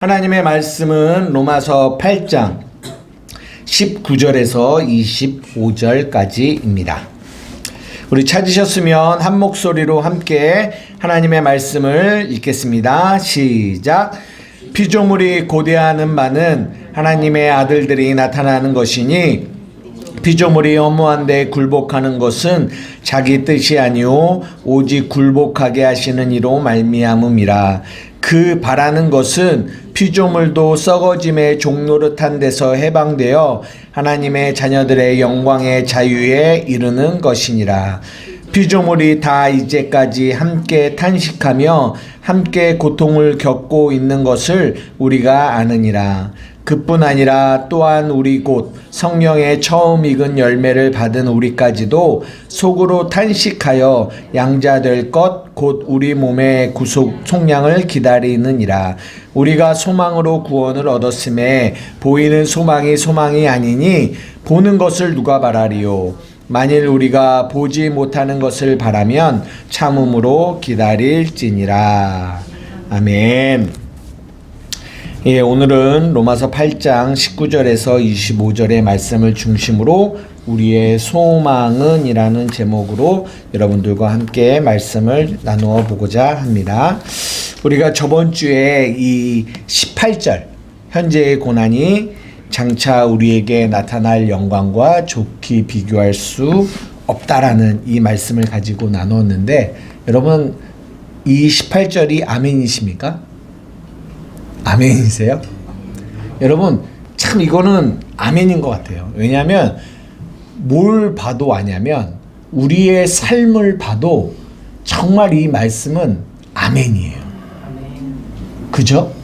하나님의 말씀은 로마서 8장 19절에서 25절까지입니다. 우리 찾으셨으면 한 목소리로 함께 하나님의 말씀을 읽겠습니다. 시작. 피조물이 고대하는 바는 하나님의 아들들이 나타나는 것이니 피조물이 허무한데 굴복하는 것은 자기 뜻이 아니오 오직 굴복하게 하시는 이로 말미암음이라. 그 바라는 것은 피조물도 썩어짐의 종노릇한 데서 해방되어 하나님의 자녀들의 영광의 자유에 이르는 것이니라. 피조물이 다 이제까지 함께 탄식하며 함께 고통을 겪고 있는 것을 우리가 아느니라. 그뿐 아니라 또한 우리 곧 성령의 처음 익은 열매를 받은 우리까지도 속으로 탄식하여 양자될 것 곧 우리 몸의 구속 속량을 기다리느니라. 우리가 소망으로 구원을 얻었음에 보이는 소망이 아니니 보는 것을 누가 바라리요. 만일 우리가 보지 못하는 것을 바라면 참음으로 기다릴지니라. 아멘. 예, 오늘은 로마서 8장 19절에서 25절의 말씀을 중심으로 우리의 소망은 이라는 제목으로 여러분들과 함께 말씀을 나누어 보고자 합니다. 우리가 저번 주에 이 18절 현재의 고난이 장차 우리에게 나타날 영광과 좋게 비교할 수 없다라는 이 말씀을 가지고 나누었는데, 여러분 이 18절이 아멘이십니까? 아멘이세요? 여러분 참 이거는 아멘인 것 같아요. 왜냐하면 뭘 봐도 아냐면 우리의 삶을 봐도 정말 이 말씀은 아멘이에요. 그죠?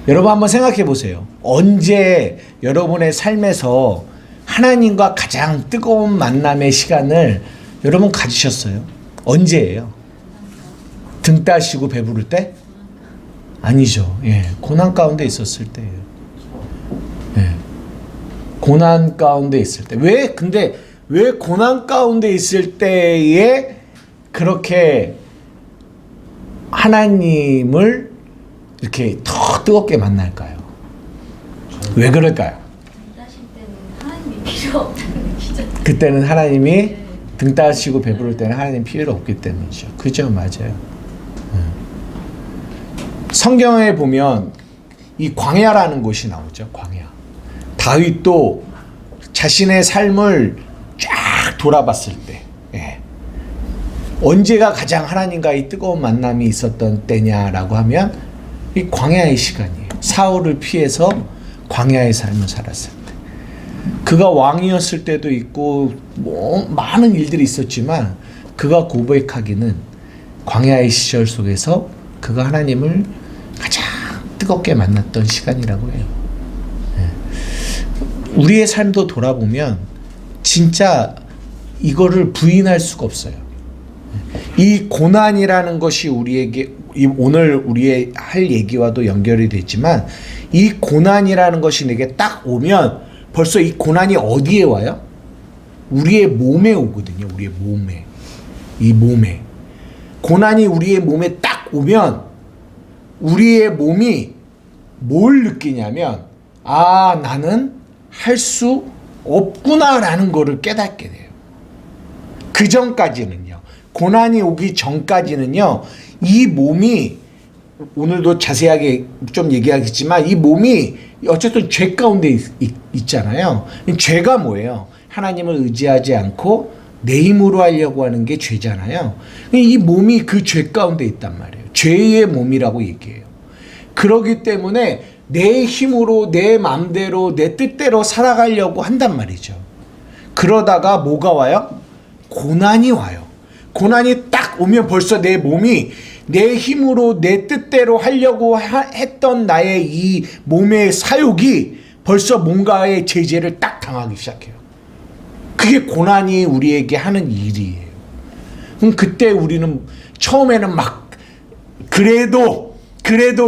여러분 한번 생각해 보세요. 언제 여러분의 삶에서 하나님과 가장 뜨거운 만남의 시간을 여러분 가지셨어요? 언제예요? 등 따시고 배부를 때? 아니죠. 예, 고난 가운데 있었을 때예요. 예, 고난 가운데 있을 때. 근데 왜 고난 가운데 있을 때에 그렇게 하나님을 이렇게 더 뜨겁게 만날까요? 왜 그럴까요? 그때는 하나님이 등 따시고 배부를 때는 하나님 필요 없기 때문이죠. 그죠? 맞아요. 성경에 보면 이 광야라는 곳이 나오죠. 광야. 다윗도 자신의 삶을 쫙 돌아봤을 때, 예, 언제가 가장 하나님과의 뜨거운 만남이 있었던 때냐라고 하면 이 광야의 시간이에요. 사울을 피해서 광야의 삶을 살았을 때. 그가 왕이었을 때도 있고 많은 일들이 있었지만 그가 고백하기는 광야의 시절 속에서 그가 하나님을 가장 뜨겁게 만났던 시간이라고 해요. 우리의 삶도 돌아보면 진짜 이거를 부인할 수가 없어요. 이 고난이라는 것이 우리에게 오늘 우리의 할 얘기와도 연결이 되지만 이 고난이라는 것이 내게 딱 오면 벌써 이 고난이 어디에 와요? 우리의 몸에 오거든요. 우리의 몸에. 이 몸에. 고난이 우리의 몸에 딱 오면 우리의 몸이 뭘 느끼냐면, 아, 나는 할 수 없구나라는 거를 깨닫게 돼요. 그 전까지는요, 고난이 오기 전까지는요, 이 몸이, 오늘도 자세하게 좀 얘기하겠지만, 이 몸이 어쨌든 죄 가운데 있잖아요. 죄가 뭐예요? 하나님을 의지하지 않고 내 힘으로 하려고 하는 게 죄잖아요. 이 몸이 그 죄 가운데 있단 말이에요. 죄의 몸이라고 얘기해요. 그렇기 때문에 내 힘으로 내 맘대로 내 뜻대로 살아가려고 한단 말이죠. 그러다가 뭐가 와요? 고난이 와요. 고난이 딱 오면 벌써 내 몸이 내 힘으로 내 뜻대로 하려고 했던 나의 이 몸의 사욕이 벌써 뭔가의 제재를 딱 당하기 시작해요. 그게 고난이 우리에게 하는 일이에요. 그럼 그때 우리는 처음에는 막 그래도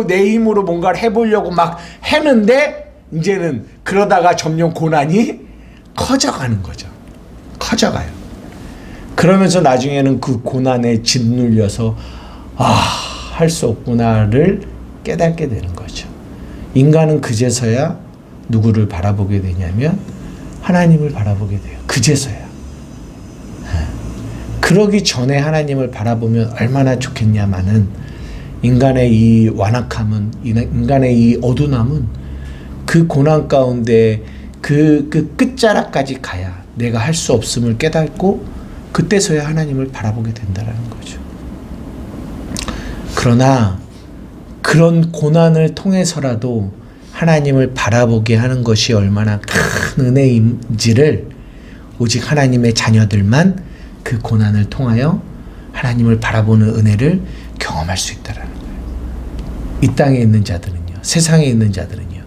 내 힘으로 뭔가를 해보려고 막 했는데 이제는 그러다가 점점 고난이 커져가는 거죠. 커져가요. 그러면서 나중에는 그 고난에 짓눌려서 할 수 없구나를 깨닫게 되는 거죠. 인간은 그제서야 누구를 바라보게 되냐면 하나님을 바라보게 돼요. 그제서야. 그러기 전에 하나님을 바라보면 얼마나 좋겠냐마는 인간의 이 완악함은, 인간의 이 어두움은 그 고난 가운데 그 끝자락까지 가야 내가 할 수 없음을 깨닫고 그때서야 하나님을 바라보게 된다는 거죠. 그러나 그런 고난을 통해서라도 하나님을 바라보게 하는 것이 얼마나 큰 은혜인지를 오직 하나님의 자녀들만 그 고난을 통하여 하나님을 바라보는 은혜를 경험할 수 있다는 거예요. 이 땅에 있는 자들은요, 세상에 있는 자들은요,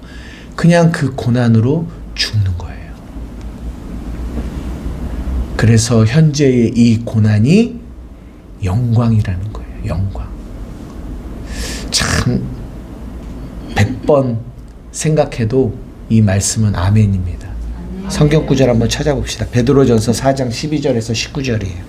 그냥 그 고난으로 죽는 거예요. 그래서 현재의 이 고난이 영광이라는 거예요. 영광. 참 100번 생각해도 이 말씀은 아멘입니다. 성경 구절 한번 찾아봅시다. 베드로전서 4장 12절에서 19절이에요.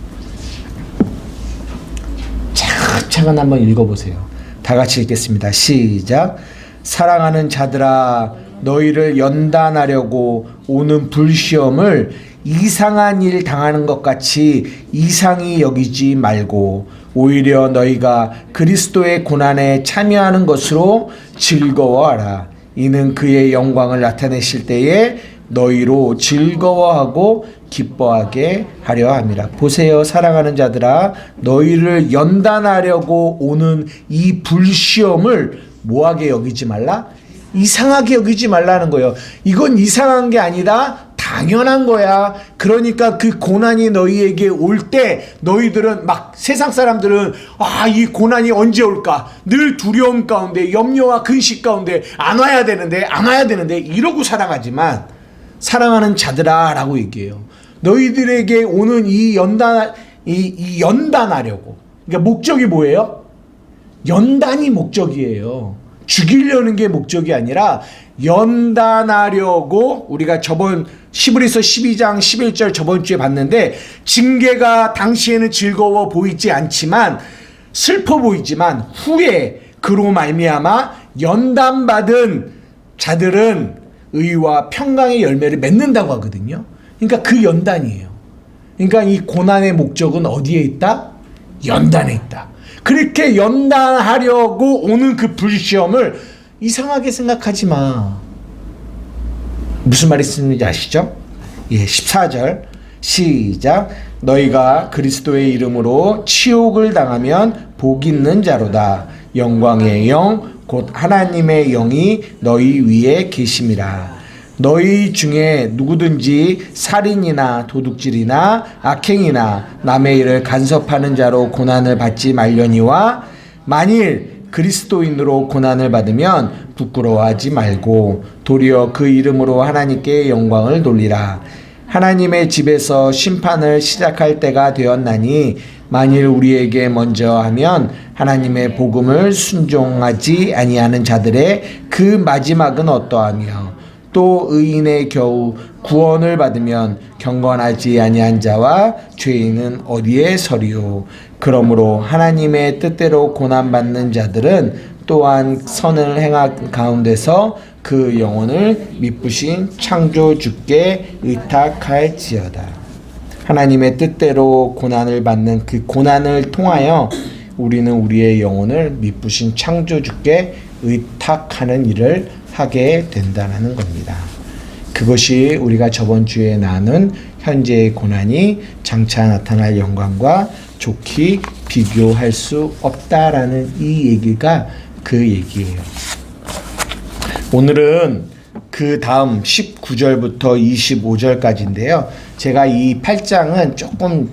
차근차근 한번 읽어보세요. 다 같이 읽겠습니다. 시작. 사랑하는 자들아, 너희를 연단하려고 오는 불시험을 이상한 일 당하는 것 같이 이상히 여기지 말고 오히려 너희가 그리스도의 고난에 참여하는 것으로 즐거워하라. 이는 그의 영광을 나타내실 때에 너희로 즐거워하고 기뻐하게 하려 함이라. 보세요, 사랑하는 자들아, 너희를 연단하려고 오는 이 불시험을 뭐하게 여기지 말라? 이상하게 여기지 말라는 거예요. 이건 이상한 게 아니라 당연한 거야. 그러니까 그 고난이 너희에게 올 때 너희들은 막 세상 사람들은 이 고난이 언제 올까? 늘 두려움 가운데, 염려와 근심 가운데 안 와야 되는데 이러고 살아가지만 사랑하는 자들아 라고 얘기해요. 너희들에게 오는 이 연단하려고. 그러니까 목적이 뭐예요? 연단이 목적이에요. 죽이려는 게 목적이 아니라 연단하려고. 우리가 저번 히브리서 12장 11절 저번 주에 봤는데, 징계가 당시에는 즐거워 보이지 않지만, 슬퍼 보이지만 후에 그로 말미암아 연단받은 자들은 의와 평강의 열매를 맺는다고 하거든요. 그러니까 그 연단이에요. 그러니까 이 고난의 목적은 어디에 있다? 연단에 있다. 그렇게 연단하려고 오는 그 불시험을 이상하게 생각하지 마. 무슨 말씀인지 아시죠? 14절 시작. 너희가 그리스도의 이름으로 치욕을 당하면 복 있는 자로다. 영광의 영 곧 하나님의 영이 너희 위에 계심이라. 너희 중에 누구든지 살인이나 도둑질이나 악행이나 남의 일을 간섭하는 자로 고난을 받지 말려니와, 만일 그리스도인으로 고난을 받으면 부끄러워하지 말고 도리어 그 이름으로 하나님께 영광을 돌리라. 하나님의 집에서 심판을 시작할 때가 되었나니, 만일 우리에게 먼저 하면 하나님의 복음을 순종하지 아니하는 자들의 그 마지막은 어떠하며, 또 의인의 겨우 구원을 받으면 경건하지 아니한 자와 죄인은 어디에 서리요. 그러므로 하나님의 뜻대로 고난받는 자들은 또한 선을 행한 가운데서 그 영혼을 미쁘신 창조주께 의탁할지어다. 하나님의 뜻대로 고난을 받는 그 고난을 통하여 우리는 우리의 영혼을 미쁘신 창조주께 의탁하는 일을 하게 된다는 겁니다. 그것이 우리가 저번 주에 나눈 현재의 고난이 장차 나타날 영광과 좋게 비교할 수 없다라는 이 얘기가 그 얘기예요. 오늘은 그 다음 19절부터 25절까지인데요. 제가 이 8장은 조금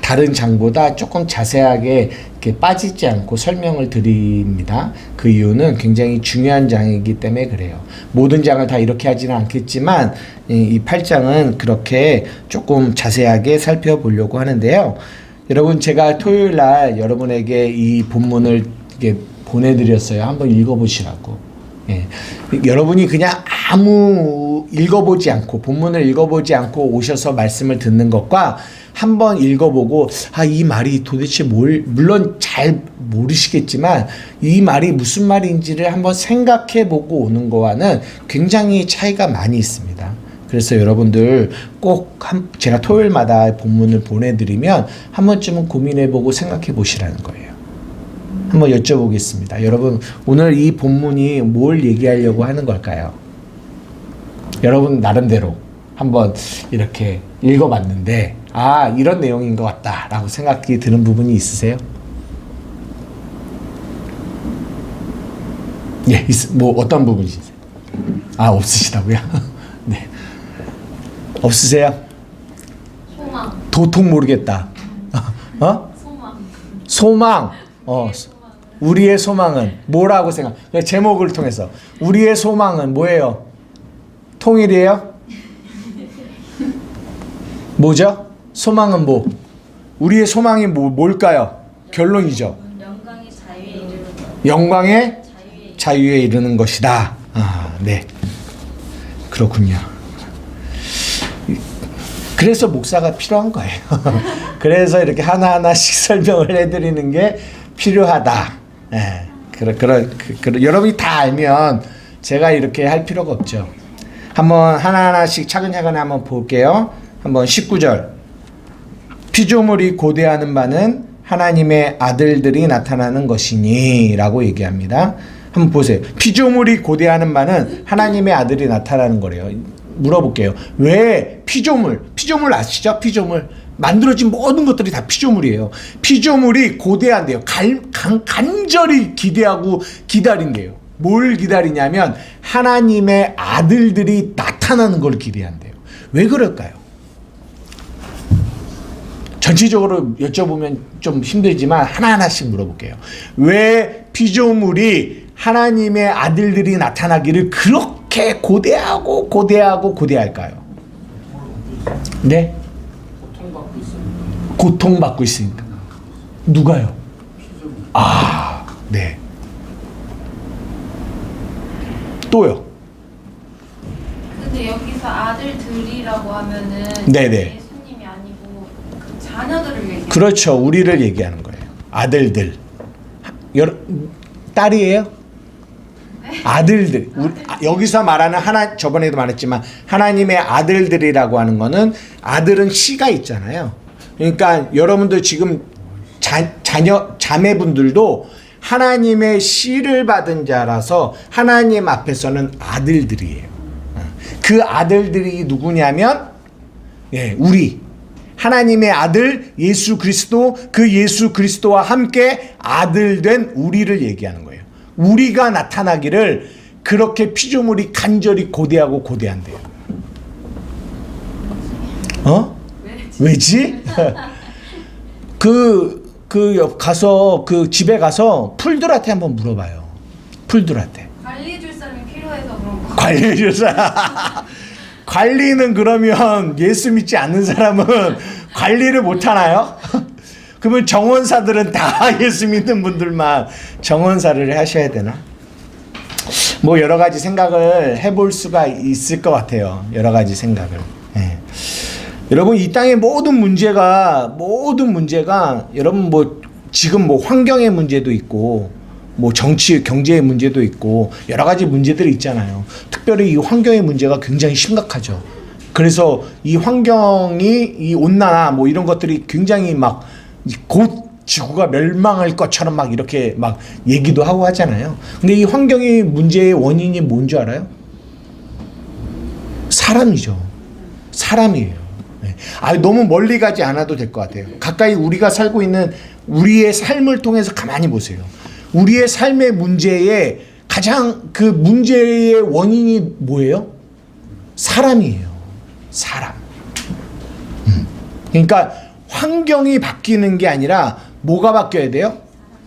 다른 장보다 조금 자세하게 이렇게 빠지지 않고 설명을 드립니다. 그 이유는 굉장히 중요한 장이기 때문에 그래요. 모든 장을 다 이렇게 하지는 않겠지만 이 8장은 그렇게 조금 자세하게 살펴보려고 하는데요. 여러분, 제가 토요일 날 여러분에게 이 본문을 이렇게 보내드렸어요. 한번 읽어보시라고. 여러분이 그냥 아무 본문을 읽어보지 않고 오셔서 말씀을 듣는 것과 한번 읽어보고 이 말이 도대체 물론 잘 모르시겠지만 이 말이 무슨 말인지를 한번 생각해보고 오는 거와는 굉장히 차이가 많이 있습니다. 그래서 여러분들 꼭 제가 토요일마다 본문을 보내드리면 한 번쯤은 고민해보고 생각해보시라는 거예요. 한번 여쭤보겠습니다. 여러분, 오늘 이 본문이 뭘 얘기하려고 하는 걸까요? 여러분 나름대로 한번 이렇게 읽어봤는데 이런 내용인 것 같다 라고 생각이 드는 부분이 있으세요? 예, 뭐 어떤 부분이세요? 없으시다고요? 네. 없으세요? 소망. 도통 모르겠다. 소망. 우리의 소망은 뭐라고 생각? 제목을 통해서 우리의 소망은 뭐예요? 통일이에요? 뭐죠? 소망은 뭐? 우리의 소망이 뭘까요? 결론이죠. 영광의 자유에 이르는 것. 영광의 자유에 이르는 것이다. 네. 그렇군요. 그래서 목사가 필요한 거예요. 그래서 이렇게 하나하나씩 설명을 해드리는 게 필요하다. 네. 여러분이 다 알면 제가 이렇게 할 필요가 없죠. 한번 하나하나씩 차근차근 한번 볼게요. 한번 19절. 피조물이 고대하는 바는 하나님의 아들들이 나타나는 것이니 라고 얘기합니다. 한번 보세요. 피조물이 고대하는 바는 하나님의 아들이 나타나는 거래요. 물어볼게요. 왜 피조물 아시죠? 피조물. 만들어진 모든 것들이 다 피조물이에요. 피조물이 고대한대요. 간절히 기대하고 기다린대요. 뭘 기다리냐면 하나님의 아들들이 나타나는 걸 기대한대요. 왜 그럴까요? 전체적으로 여쭤보면 좀 힘들지만 하나하나씩 물어볼게요. 왜 피조물이 하나님의 아들들이 나타나기를 그렇게 고대할까요? 네? 고통받고 있으니까. 누가요? 네. 또요? 근데 여기서 아들들이라고 하면은 네네. 예수님이 아니고 그 자녀들을 얘기해요. 그렇죠. 우리를 얘기하는 거예요. 아들들. 딸이에요? 네. 아들들. 여기서 말하는 저번에도 말했지만 하나님의 아들들이라고 하는 거는 아들은 씨가 있잖아요. 그러니까 여러분들 지금 자매분들도 하나님의 씨를 받은 자라서 하나님 앞에서는 아들들이에요. 그 아들들이 누구냐면 우리 하나님의 아들 예수 그리스도, 그 예수 그리스도와 함께 아들 된 우리를 얘기하는 거예요. 우리가 나타나기를 그렇게 피조물이 간절히 고대한대요. 왜지? 가서 집에 가서 풀들한테 한번 물어봐요. 풀들한테. 관리해줄 사람이 필요해서 그런 거. 관리해줄 사람. 관리는 그러면 예수 믿지 않는 사람은 관리를 못 하나요? 그러면 정원사들은 다 예수 믿는 분들만 정원사를 하셔야 되나? 뭐 여러 가지 생각을 해볼 수가 있을 것 같아요. 여러 가지 생각을. 여러분 이 땅의 모든 문제가 여러분 지금 환경의 문제도 있고 정치 경제의 문제도 있고 여러 가지 문제들이 있잖아요. 특별히 이 환경의 문제가 굉장히 심각하죠. 그래서 이 환경이 이 온난화 이런 것들이 굉장히 곧 지구가 멸망할 것처럼 이렇게 얘기도 하고 하잖아요. 근데 이 환경의 문제의 원인이 뭔지 알아요? 사람이죠. 사람이에요. 너무 멀리 가지 않아도 될 것 같아요. 가까이 우리가 살고 있는 우리의 삶을 통해서 가만히 보세요. 우리의 삶의 문제에 가장 그 문제의 원인이 뭐예요? 사람이에요. 사람. 그러니까 환경이 바뀌는 게 아니라 뭐가 바뀌어야 돼요?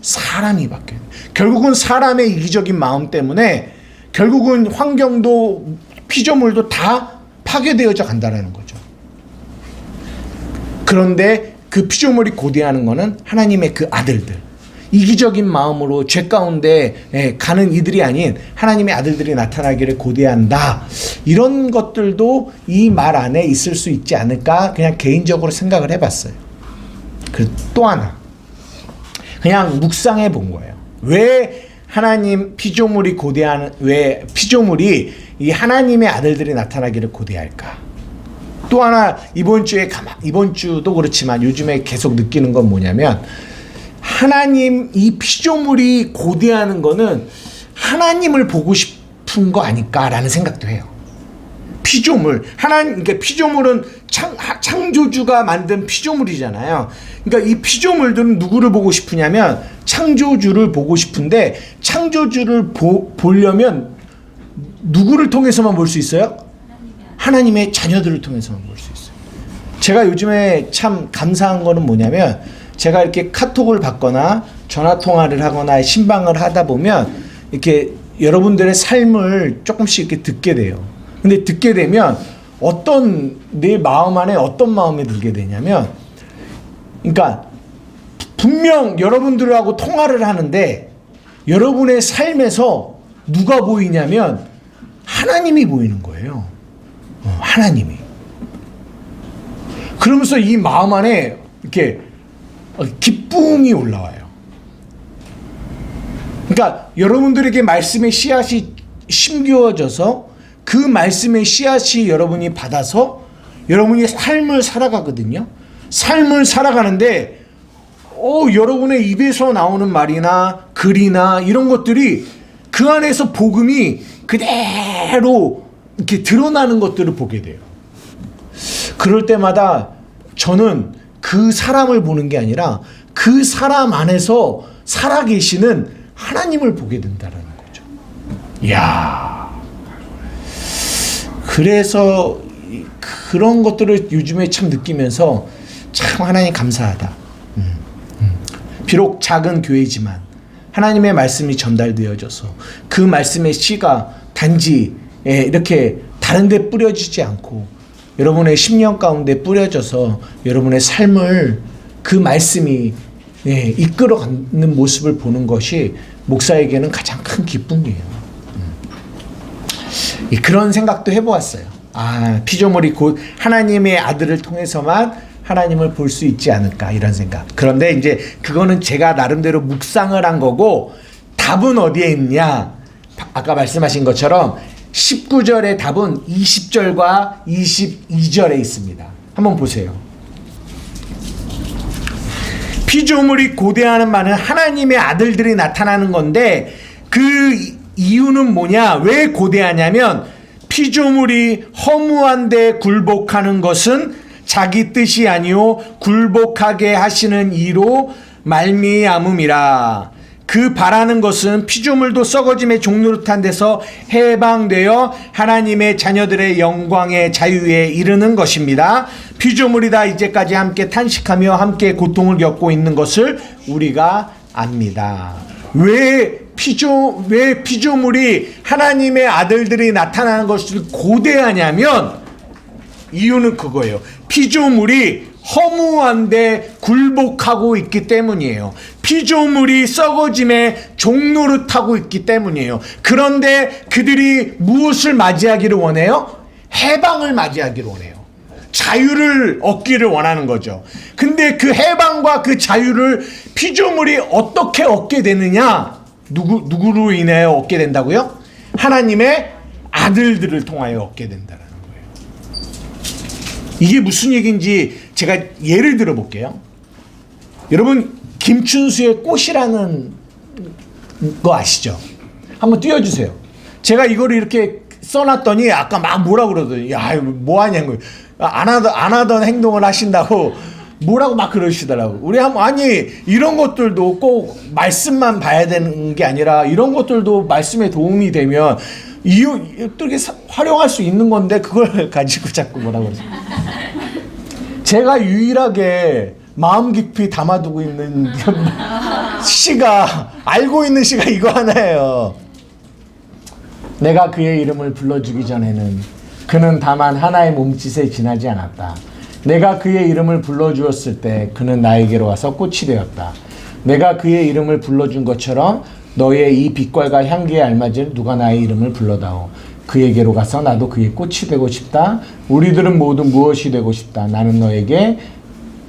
사람이 바뀌어야 돼요. 결국은 사람의 이기적인 마음 때문에 결국은 환경도 피조물도 다 파괴되어져 간다는 거죠. 그런데 그 피조물이 고대하는 거는 하나님의 그 아들들. 이기적인 마음으로 죄 가운데 가는 이들이 아닌 하나님의 아들들이 나타나기를 고대한다. 이런 것들도 이 말 안에 있을 수 있지 않을까 그냥 개인적으로 생각을 해봤어요. 그리고 또 하나 그냥 묵상해 본 거예요. 왜 하나님 피조물이 고대하는 왜 피조물이 이 하나님의 아들들이 나타나기를 고대할까? 또 하나 이번 주도 그렇지만 요즘에 계속 느끼는 건 뭐냐면 하나님 이 피조물이 고대하는 거는 하나님을 보고 싶은 거 아닐까라는 생각도 해요. 피조물 그러니까 피조물은 창조주가 만든 피조물이잖아요. 그러니까 이 피조물들은 누구를 보고 싶으냐면 창조주를 보고 싶은데 창조주를 보려면 누구를 통해서만 볼 수 있어요? 하나님의 자녀들을 통해서만 볼 수 있어요. 제가 요즘에 참 감사한 거는 뭐냐면 제가 이렇게 카톡을 받거나 전화 통화를 하거나 신방을 하다 보면 이렇게 여러분들의 삶을 조금씩 이렇게 듣게 돼요. 근데 듣게 되면 내 마음 안에 어떤 마음이 들게 되냐면 그러니까 분명 여러분들하고 통화를 하는데 여러분의 삶에서 누가 보이냐면 하나님이 보이는 거예요. 하나님이. 그러면서 이 마음 안에 이렇게 기쁨이 올라와요. 그러니까 여러분들에게 말씀의 씨앗이 심겨져서 그 말씀의 씨앗이 여러분이 받아서 여러분이 삶을 살아가거든요. 삶을 살아가는데 여러분의 입에서 나오는 말이나 글이나 이런 것들이 그 안에서 복음이 그대로 이렇게 드러나는 것들을 보게 돼요. 그럴 때마다 저는 그 사람을 보는 게 아니라 그 사람 안에서 살아계시는 하나님을 보게 된다는 거죠. 이야. 그래서 그런 것들을 요즘에 참 느끼면서 참 하나님 감사하다. 비록 작은 교회지만 하나님의 말씀이 전달되어져서 그 말씀의 씨가 단지 이렇게 다른 데 뿌려지지 않고 여러분의 심령 가운데 뿌려져서 여러분의 삶을 그 말씀이 이끌어가는 모습을 보는 것이 목사에게는 가장 큰 기쁨이에요. 그런 생각도 해보았어요. 피조물이 곧 하나님의 아들을 통해서만 하나님을 볼 수 있지 않을까 이런 생각. 그런데 이제 그거는 제가 나름대로 묵상을 한 거고 답은 어디에 있냐? 아까 말씀하신 것처럼 19절의 답은 20절과 22절에 있습니다. 한번 보세요. 피조물이 고대하는 말은 하나님의 아들들이 나타나는 건데 그 이유는 뭐냐? 왜 고대하냐면 피조물이 허무한데 굴복하는 것은 자기 뜻이 아니요 굴복하게 하시는 이로 말미암음이라. 그 바라는 것은 피조물도 썩어짐의 종노릇한 데서 해방되어 하나님의 자녀들의 영광의 자유에 이르는 것입니다. 피조물이 다 이제까지 함께 탄식하며 함께 고통을 겪고 있는 것을 우리가 압니다. 왜 피조물이 하나님의 아들들이 나타나는 것을 고대하냐면 이유는 그거예요. 피조물이 허무한데 굴복하고 있기 때문이에요. 피조물이 썩어짐에 종노릇하고 있기 때문이에요. 그런데 그들이 무엇을 맞이하기를 원해요? 해방을 맞이하기를 원해요. 자유를 얻기를 원하는 거죠. 근데 그 해방과 그 자유를 피조물이 어떻게 얻게 되느냐? 누구로 인하여 얻게 된다고요? 하나님의 아들들을 통하여 얻게 된다는 거예요. 이게 무슨 얘기인지 제가 예를 들어 볼게요. 여러분 김춘수의 꽃이라는 거 아시죠? 한번 띄워주세요. 제가 이거를 이렇게 써놨더니 아까 막 뭐라 그러더니 야 뭐 하냐고 안 하던 행동을 하신다고 뭐라고 막 그러시더라고. 우리 아니 이런 것들도 꼭 말씀만 봐야 되는 게 아니라 이런 것들도 말씀에 도움이 되면 이렇게 활용할 수 있는 건데 그걸 가지고 자꾸 뭐라 그러죠. 제가 유일하게 마음 깊이 담아두고 있는 시가 알고 있는 시가 이거 하나예요. 내가 그의 이름을 불러주기 전에는 그는 다만 하나의 몸짓에 지나지 않았다. 내가 그의 이름을 불러주었을 때 그는 나에게로 와서 꽃이 되었다. 내가 그의 이름을 불러준 것처럼 너의 이 빛깔과 향기에 알맞은 누가 나의 이름을 불러다오. 그에게로 가서 나도 그의 꽃이 되고 싶다. 우리들은 모두 무엇이 되고 싶다. 나는 너에게,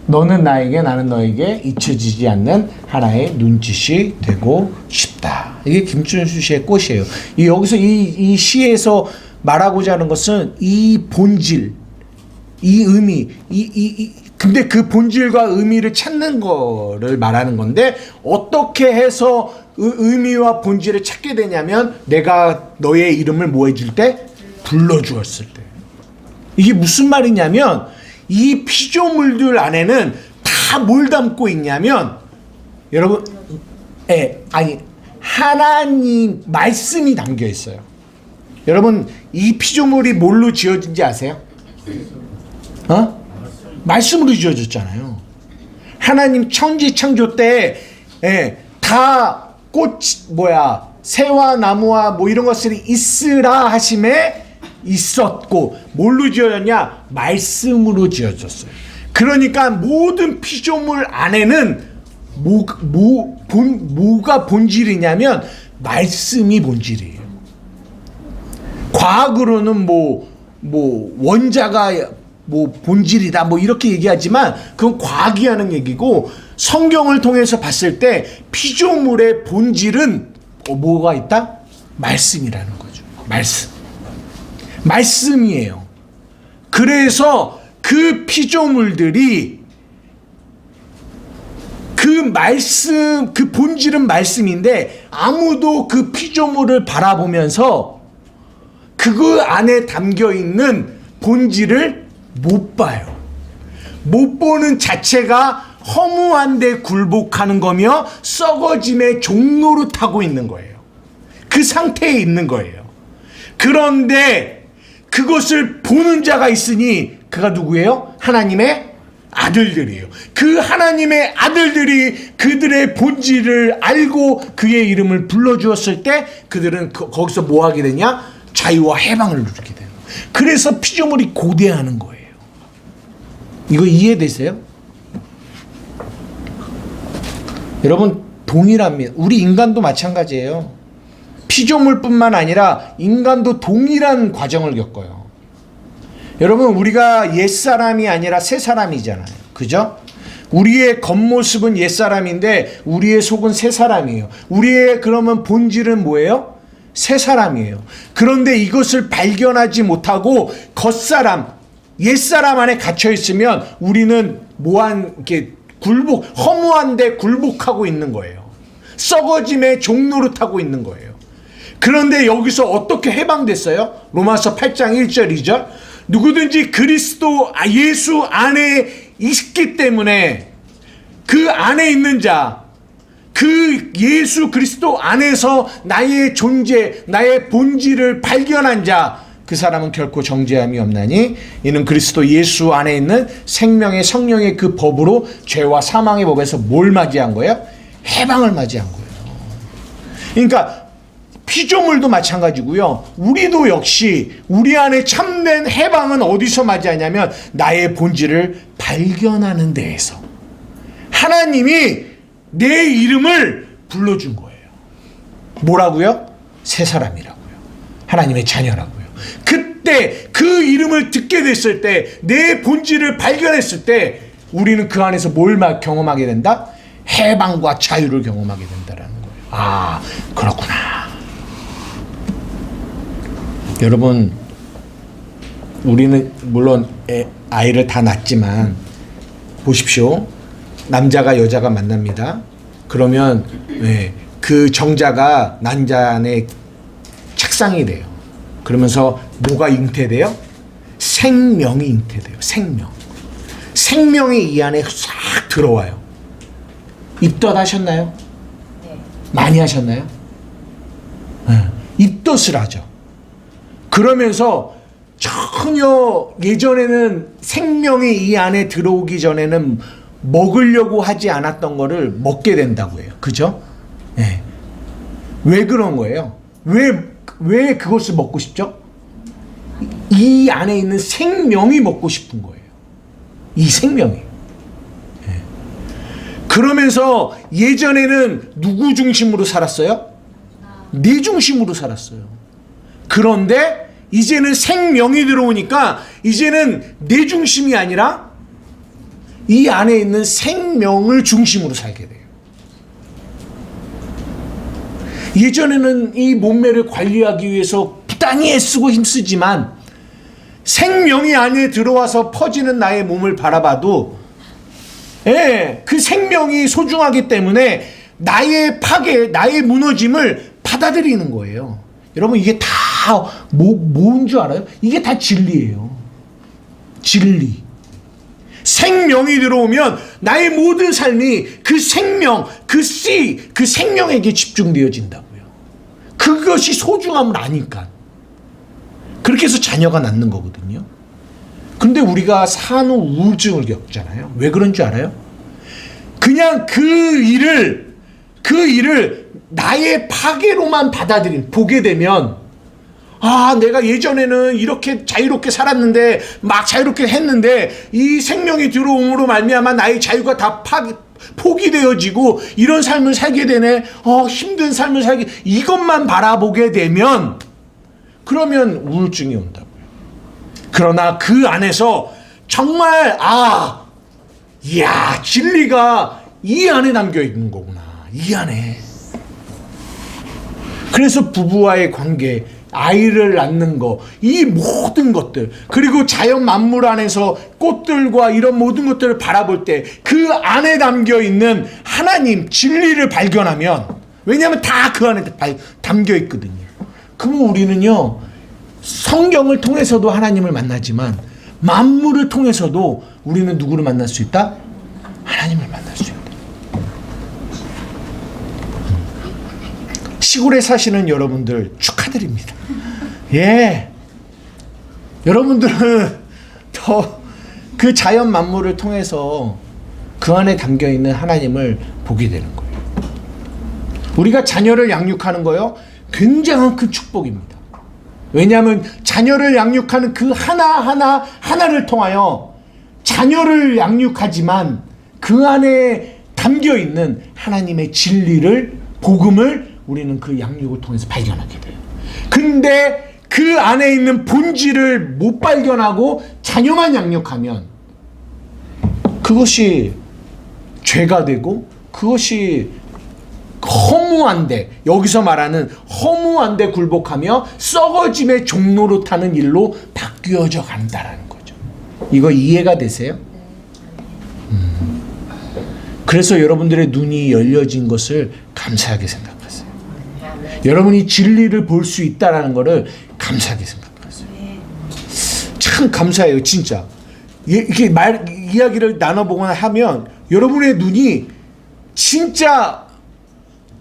너는 나에게, 나는 너에게 잊혀지지 않는 하나의 눈짓이 되고 싶다. 이게 김준수 씨의 꽃이에요. 여기서 이 시에서 말하고자 하는 것은 이 본질, 이 의미, 근데 그 본질과 의미를 찾는 거를 말하는 건데, 어떻게 해서 의미와 본질을 찾게 되냐면, 내가 너의 이름을 뭐 해줄 때? 불러주었을 때. 이게 무슨 말이냐면, 이 피조물들 안에는 다 뭘 담고 있냐면, 여러분, 하나님 말씀이 담겨 있어요. 여러분, 이 피조물이 뭘로 지어진지 아세요? 말씀으로 지어졌잖아요. 하나님 천지 창조 때, 다 꽃, 새와 나무와 뭐 이런 것들이 있으라 하심에 있었고, 뭘로 지어졌냐? 말씀으로 지어졌어요. 그러니까 모든 피조물 안에는 뭐가 본질이냐면 말씀이 본질이에요. 과학으로는 원자가 본질이다 이렇게 얘기하지만 그건 과학이 하는 얘기고, 성경을 통해서 봤을 때 피조물의 본질은 뭐가 있다? 말씀이라는 거죠. 말씀이에요. 그래서 그 피조물들이 그 본질은 말씀인데, 아무도 그 피조물을 바라보면서 그 안에 담겨 있는 본질을 못 봐요. 못 보는 자체가 허무한데 굴복하는 거며 썩어짐의 종로를 타고 있는 거예요. 그 상태에 있는 거예요. 그런데 그것을 보는 자가 있으니 그가 누구예요? 하나님의 아들들이에요. 그 하나님의 아들들이 그들의 본질을 알고 그의 이름을 불러주었을 때 그들은 거기서 뭐 하게 되냐? 자유와 해방을 누리게 돼요. 그래서 피조물이 고대하는 거예요. 이거 이해되세요? 여러분, 동일합니다. 우리 인간도 마찬가지예요. 피조물뿐만 아니라 인간도 동일한 과정을 겪어요. 여러분, 우리가 옛사람이 아니라 새사람이잖아요. 그죠? 우리의 겉모습은 옛사람인데 우리의 속은 새사람이에요. 우리의 그러면 본질은 뭐예요? 새사람이에요. 그런데 이것을 발견하지 못하고 겉사람, 옛사람 안에 갇혀 있으면 우리는 이렇게 허무한데 굴복하고 있는 거예요. 썩어짐의 종로를 타고 있는 거예요. 그런데 여기서 어떻게 해방됐어요? 로마서 8장 1절 2절. 누구든지 그리스도 예수 안에 있기 때문에 그 안에 있는 자, 그 예수 그리스도 안에서 나의 존재, 나의 본질을 발견한 자, 그 사람은 결코 정죄함이 없나니 이는 그리스도 예수 안에 있는 생명의 성령의 그 법으로 죄와 사망의 법에서 뭘 맞이한 거예요? 해방을 맞이한 거예요. 그러니까 피조물도 마찬가지고요. 우리도 역시 우리 안에 참된 해방은 어디서 맞이하냐면 나의 본질을 발견하는 데에서 하나님이 내 이름을 불러준 거예요. 뭐라고요? 새 사람이라고요. 하나님의 자녀라고요. 그때 그 이름을 듣게 됐을 때, 내 본질을 발견했을 때 우리는 그 안에서 뭘 경험하게 된다? 해방과 자유를 경험하게 된다라는 거예요. 아, 그렇구나. 여러분, 우리는 물론 아이를 다 낳지만 보십시오. 남자가 여자가 만납니다. 그러면 그 정자가 난자 안에 착상이 돼요. 그러면서 뭐가 잉태돼요? 생명이 잉태돼요. 생명이 이 안에 싹 들어와요. 입덧 하셨나요? 네. 많이 하셨나요? 입덧을 하죠. 그러면서 전혀 예전에는 생명이 이 안에 들어오기 전에는 먹으려고 하지 않았던 거를 먹게 된다고 해요. 그죠? 네. 왜 그런 거예요? 왜 그것을 먹고 싶죠? 이 안에 있는 생명이 먹고 싶은 거예요. 이 생명이. 네. 그러면서 예전에는 누구 중심으로 살았어요? 내 중심으로 살았어요. 그런데 이제는 생명이 들어오니까 이제는 내 중심이 아니라 이 안에 있는 생명을 중심으로 살게 돼요. 예전에는 이 몸매를 관리하기 위해서 부단히 애쓰고 힘쓰지만 생명이 안에 들어와서 퍼지는 나의 몸을 바라봐도 그 생명이 소중하기 때문에 나의 파괴, 나의 무너짐을 받아들이는 거예요. 여러분 이게 다 뭔 줄 알아요? 이게 다 진리예요. 진리. 생명이 들어오면 나의 모든 삶이 그 생명, 그 씨, 그 생명에게 집중되어진다고요. 그것이 소중함을 아니까. 그렇게 해서 자녀가 낳는 거거든요. 근데 우리가 산후 우울증을 겪잖아요. 왜 그런 줄 알아요? 그냥 그 일을 나의 파괴로만 보게 되면 내가 예전에는 이렇게 자유롭게 살았는데 막 자유롭게 했는데 이 생명이 들어옴으로 말미암아 나의 자유가 다 포기되어지고 이런 삶을 살게 되네. 힘든 삶을 살게 이것만 바라보게 되면 그러면 우울증이 온다고요. 그러나 그 안에서 정말 이야 진리가 이 안에 담겨 있는 거구나. 이 안에. 그래서 부부와의 관계, 아이를 낳는 거, 이 모든 것들, 그리고 자연 만물 안에서 꽃들과 이런 모든 것들을 바라볼 때 그 안에 담겨 있는 하나님 진리를 발견하면, 왜냐하면 다 그 안에 담겨 있거든요. 그러면 우리는요 성경을 통해서도 하나님을 만나지만 만물을 통해서도 우리는 누구를 만날 수 있다? 하나님을 만날 수 있다. 시골에 사시는 여러분들 축하드립니다. 여러분들은 더 그 자연 만물을 통해서 그 안에 담겨 있는 하나님을 보게 되는 거예요. 우리가 자녀를 양육하는 거요 굉장한 큰 축복입니다. 왜냐하면 자녀를 양육하는 그 하나를 통하여 자녀를 양육하지만 그 안에 담겨 있는 하나님의 진리를, 복음을 우리는 그 양육을 통해서 발견하게 돼요. 근데 그 안에 있는 본질을 못 발견하고 자녀만 양육하면 그것이 죄가 되고 그것이 허무한데, 여기서 말하는 허무한데 굴복하며 썩어짐의 종로로 타는 일로 바뀌어져 간다라는 거죠. 이거 이해가 되세요? 그래서 여러분들의 눈이 열려진 것을 감사하게 생각하세요. 여러분이 진리를 볼 수 있다라는 것을 감사하게 생각하세요. 참 감사해요, 진짜. 이렇게 이야기를 나눠보거나 하면 여러분의 눈이 진짜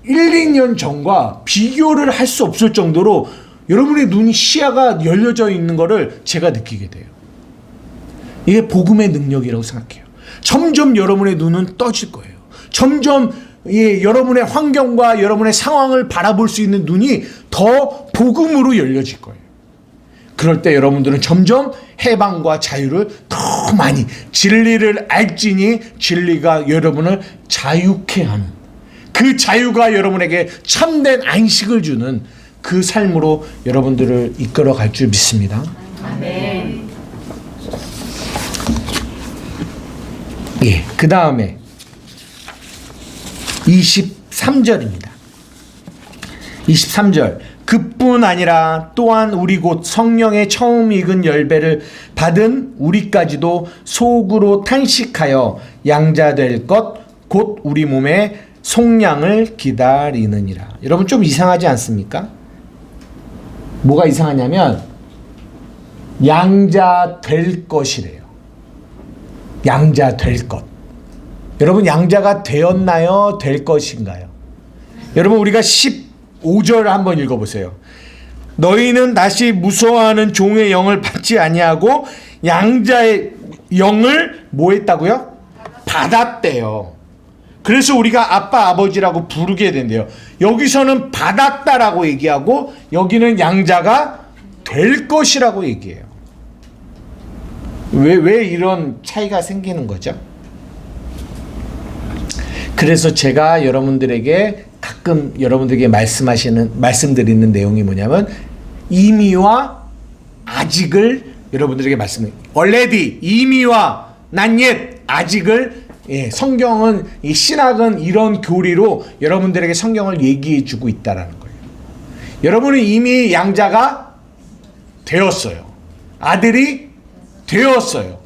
1, 2년 전과 비교를 할 수 없을 정도로 여러분의 눈이 시야가 열려져 있는 것을 제가 느끼게 돼요. 이게 복음의 능력이라고 생각해요. 점점 여러분의 눈은 떠질 거예요. 점점 여러분의 환경과 여러분의 상황을 바라볼 수 있는 눈이 더 복음으로 열려질 거예요. 그럴 때 여러분들은 점점 해방과 자유를 더 많이, 진리를 알지니 진리가 여러분을 자유케 하는, 그 자유가 여러분에게 참된 안식을 주는 그 삶으로 여러분들을 이끌어 갈 줄 믿습니다. 아멘. 그 다음에 23절입니다. 23절. 그뿐 아니라 또한 우리 곧 성령의 처음 익은 열매를 받은 우리까지도 속으로 탄식하여 양자 될 것 곧 우리 몸의 속량을 기다리느니라. 여러분 좀 이상하지 않습니까? 뭐가 이상하냐면 양자 될 것이래요. 양자 될 것. 여러분 양자가 되었나요? 될 것인가요? 여러분 우리가 15절 한번 읽어보세요. 너희는 다시 무서워하는 종의 영을 받지 아니하고 양자의 영을 뭐 했다고요? 받았대요. 그래서 우리가 아빠 아버지라고 부르게 된대요. 여기서는 받았다라고 얘기하고 여기는 양자가 될 것이라고 얘기해요. 왜 이런 차이가 생기는 거죠? 그래서 제가 여러분들에게 가끔 여러분들에게 말씀드리는 내용이 뭐냐면 이미와 아직을 여러분들에게 already 이미와 not yet 아직을 성경은 이 신학은 이런 교리로 여러분들에게 성경을 얘기해 주고 있다라는 거예요. 여러분은 이미 양자가 되었어요. 아들이 되었어요.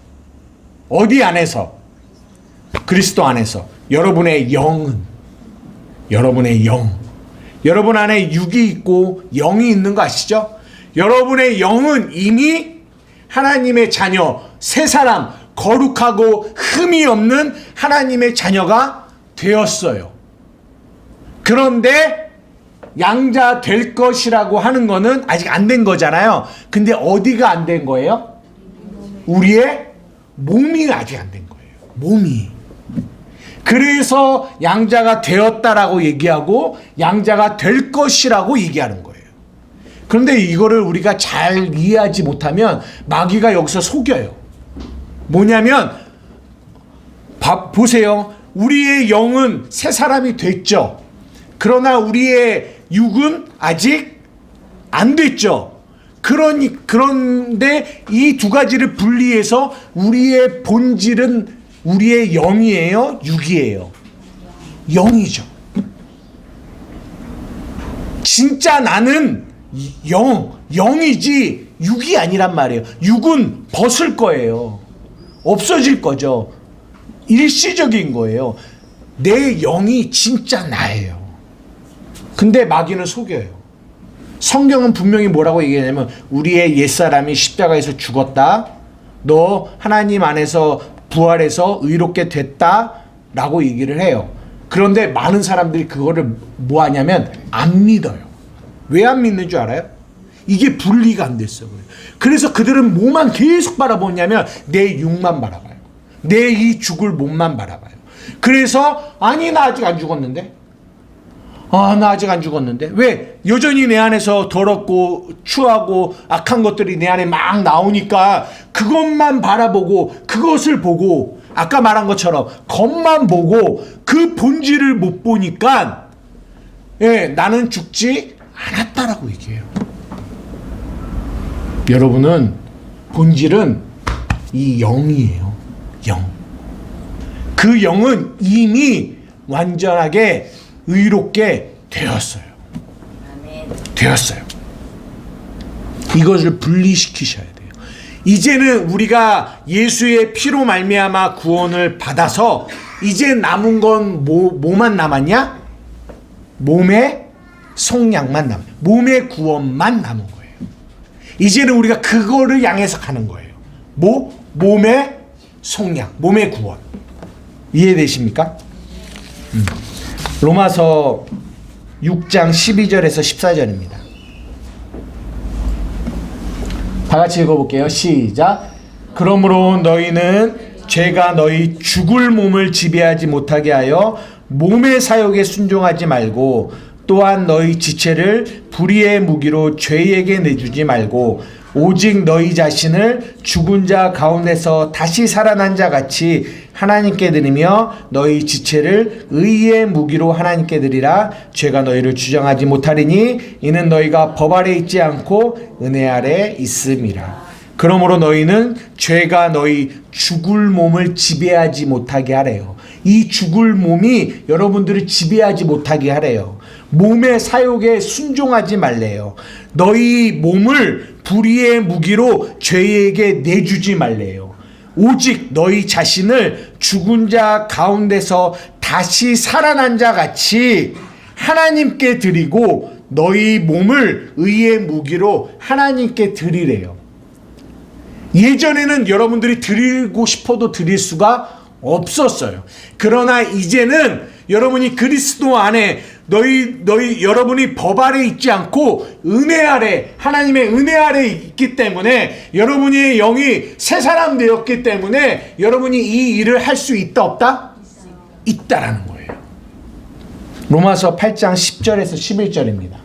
어디 안에서? 그리스도 안에서. 여러분의 영은 여러분의 여러분 안에 육이 있고 영이 있는 거 아시죠? 여러분의 영은 이미 하나님의 자녀, 새 사람, 거룩하고 흠이 없는 하나님의 자녀가 되었어요. 그런데 양자 될 것이라고 하는 거는 아직 안 된 거잖아요. 근데 어디가 안 된 거예요? 우리의 몸이 아직 안 된 거예요. 몸이. 그래서 양자가 되었다라고 얘기하고 양자가 될 것이라고 얘기하는 거예요. 그런데 이거를 우리가 잘 이해하지 못하면 마귀가 여기서 속여요. 뭐냐면 보세요. 우리의 영은 새 사람이 됐죠. 그러나 우리의 육은 아직 안 됐죠. 그런데 이 두 가지를 분리해서 우리의 본질은 우리의 영이에요? 육이에요? 영이죠. 진짜 나는 영이지 육이 아니란 말이에요. 육은 벗을 거예요. 없어질 거죠. 일시적인 거예요. 내 영이 진짜 나예요. 근데 마귀는 속여요. 성경은 분명히 뭐라고 얘기하냐면 우리의 옛사람이 십자가에서 죽었다. 너 하나님 안에서 부활해서 의롭게 됐다라고 얘기를 해요. 그런데 많은 사람들이 그거를 뭐 하냐면 안 믿어요. 왜 안 믿는 줄 알아요? 이게 분리가 안 됐어. 그래서 그들은 뭐만 계속 바라보냐면 내 육만 바라봐요. 내 이 죽을 몸만 바라봐요. 그래서 아니 나 아직 안 죽었는데. 나 아직 안 죽었는데. 왜? 여전히 내 안에서 더럽고 추하고 악한 것들이 내 안에 막 나오니까 그것만 바라보고 그것을 보고 아까 말한 것처럼 겉만 보고 그 본질을 못 보니까 나는 죽지 않았다라고 얘기해요. 여러분은 본질은 이 영이에요. 영. 그 영은 이미 완전하게 의롭게 되었어요. 되었어요. 이것을 분리시키셔야 돼요. 이제는 우리가 예수의 피로 말미암아 구원을 받아서 이제 남은 건 뭐만 남았냐? 몸의 속량만 남아요. 몸의 구원만 남은 거예요. 이제는 우리가 그거를 향해서 가는 거예요. 몸의 속량, 몸의 구원. 이해되십니까? 로마서 6장 12절에서 14절입니다. 다 같이 읽어볼게요. 시작. 그러므로 너희는 죄가 너희 죽을 몸을 지배하지 못하게 하여 몸의 사욕에 순종하지 말고 또한 너희 지체를 불의의 무기로 죄에게 내주지 말고 오직 너희 자신을 죽은 자 가운데서 다시 살아난 자 같이 하나님께 드리며 너희 지체를 의의 무기로 하나님께 드리라. 죄가 너희를 주장하지 못하리니 이는 너희가 법 아래 있지 않고 은혜 아래 있음이라. 그러므로 너희는 죄가 너희 죽을 몸을 지배하지 못하게 하래요. 이 죽을 몸이 여러분들을 지배하지 못하게 하래요. 몸의 사욕에 순종하지 말래요. 너희 몸을 불의의 무기로 죄에게 내주지 말래요. 오직 너희 자신을 죽은 자 가운데서 다시 살아난 자 같이 하나님께 드리고 너희 몸을 의의 무기로 하나님께 드리래요. 예전에는 여러분들이 드리고 싶어도 드릴 수가 없었어요. 그러나 이제는 여러분이 그리스도 안에 여러분이 법 아래 있지 않고 은혜 아래, 하나님의 은혜 아래 있기 때문에 여러분의 영이 새 사람 되었기 때문에 여러분이 이 일을 할 수 있다 없다? 있다라는 거예요. 로마서 8장 10절에서 11절입니다.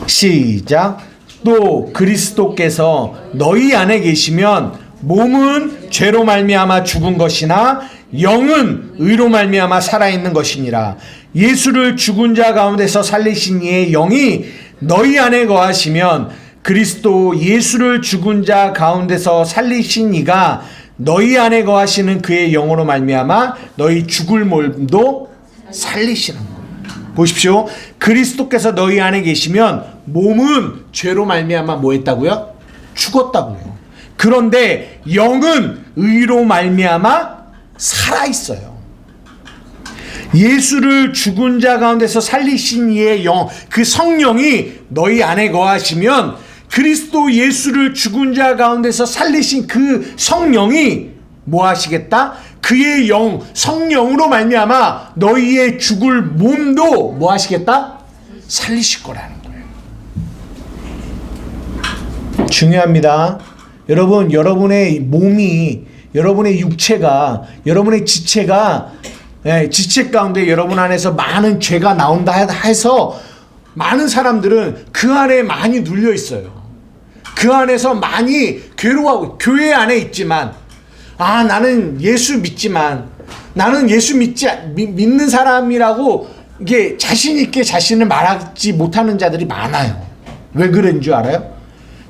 시작. 또 그리스도께서 너희 안에 계시면 몸은 죄로 말미암아 죽은 것이나 영은 의로 말미암아 살아있는 것이니라. 예수를 죽은 자 가운데서 살리신 이의 영이 너희 안에 거하시면 그리스도 예수를 죽은 자 가운데서 살리신 이가 너희 안에 거하시는 그의 영으로 말미암아 너희 죽을 몸도 살리시는 거예요. 보십시오. 그리스도께서 너희 안에 계시면 몸은 죄로 말미암아 뭐 했다고요? 죽었다고요. 그런데 영은 의로 말미암아 살아 있어요. 예수를 죽은 자 가운데서 살리신 이의 영, 그 성령이 너희 안에 거하시면 그리스도 예수를 죽은 자 가운데서 살리신 그 성령이 뭐 하시겠다? 그의 영, 성령으로 말미암아 너희의 죽을 몸도 뭐 하시겠다? 살리실 거라는 거예요. 중요합니다. 여러분, 여러분의 몸이, 여러분의 육체가, 여러분의 지체가, 지체 가운데 여러분 안에서 많은 죄가 나온다 해서 많은 사람들은 그 안에 많이 눌려 있어요. 그 안에서 많이 괴로워하고, 교회 안에 있지만, 나는 예수 믿지만, 나는 예수 믿는 사람이라고 이게 자신있게 자신을 말하지 못하는 자들이 많아요. 왜 그런 줄 알아요?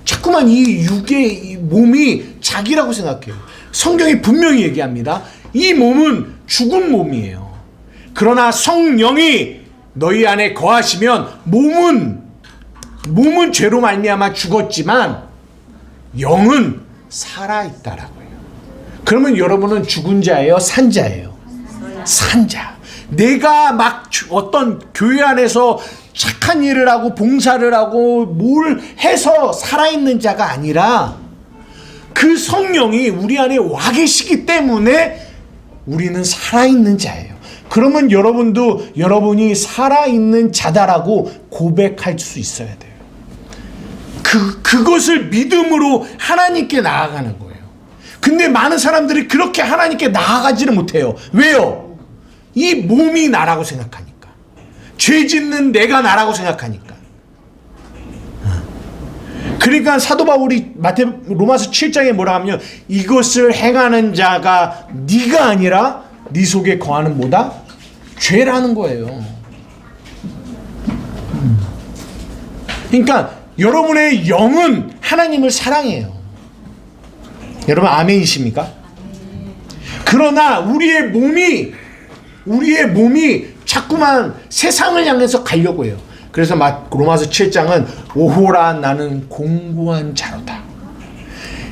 자꾸만 이 육의 이 몸이 자기라고 생각해요. 성경이 분명히 얘기합니다. 이 몸은 죽은 몸이에요. 그러나 성령이 너희 안에 거하시면 몸은 죄로 말미암아 죽었지만 영은 살아있다라고요. 그러면 여러분은 죽은 자예요? 산 자예요? 산 자. 내가 막 어떤 교회 안에서 착한 일을 하고 봉사를 하고 뭘 해서 살아있는 자가 아니라 그 성령이 우리 안에 와 계시기 때문에 우리는 살아있는 자예요. 그러면 여러분도 여러분이 살아있는 자다라고 고백할 수 있어야 돼요. 그것을 믿음으로 하나님께 나아가는 거예요. 근데 많은 사람들이 그렇게 하나님께 나아가지를 못해요. 왜요? 이 몸이 나라고 생각하니까. 죄 짓는 내가 나라고 생각하니까. 그러니까 사도 바울이 로마서 7장에 뭐라 하면 이것을 행하는 자가 네가 아니라 네 속에 거하는 뭐다? 죄라는 거예요. 그러니까 여러분의 영은 하나님을 사랑해요. 여러분 아멘이십니까? 그러나 우리의 몸이 자꾸만 세상을 향해서 가려고 해요. 그래서 로마서 7장은 오호라 나는 공고한 자로다.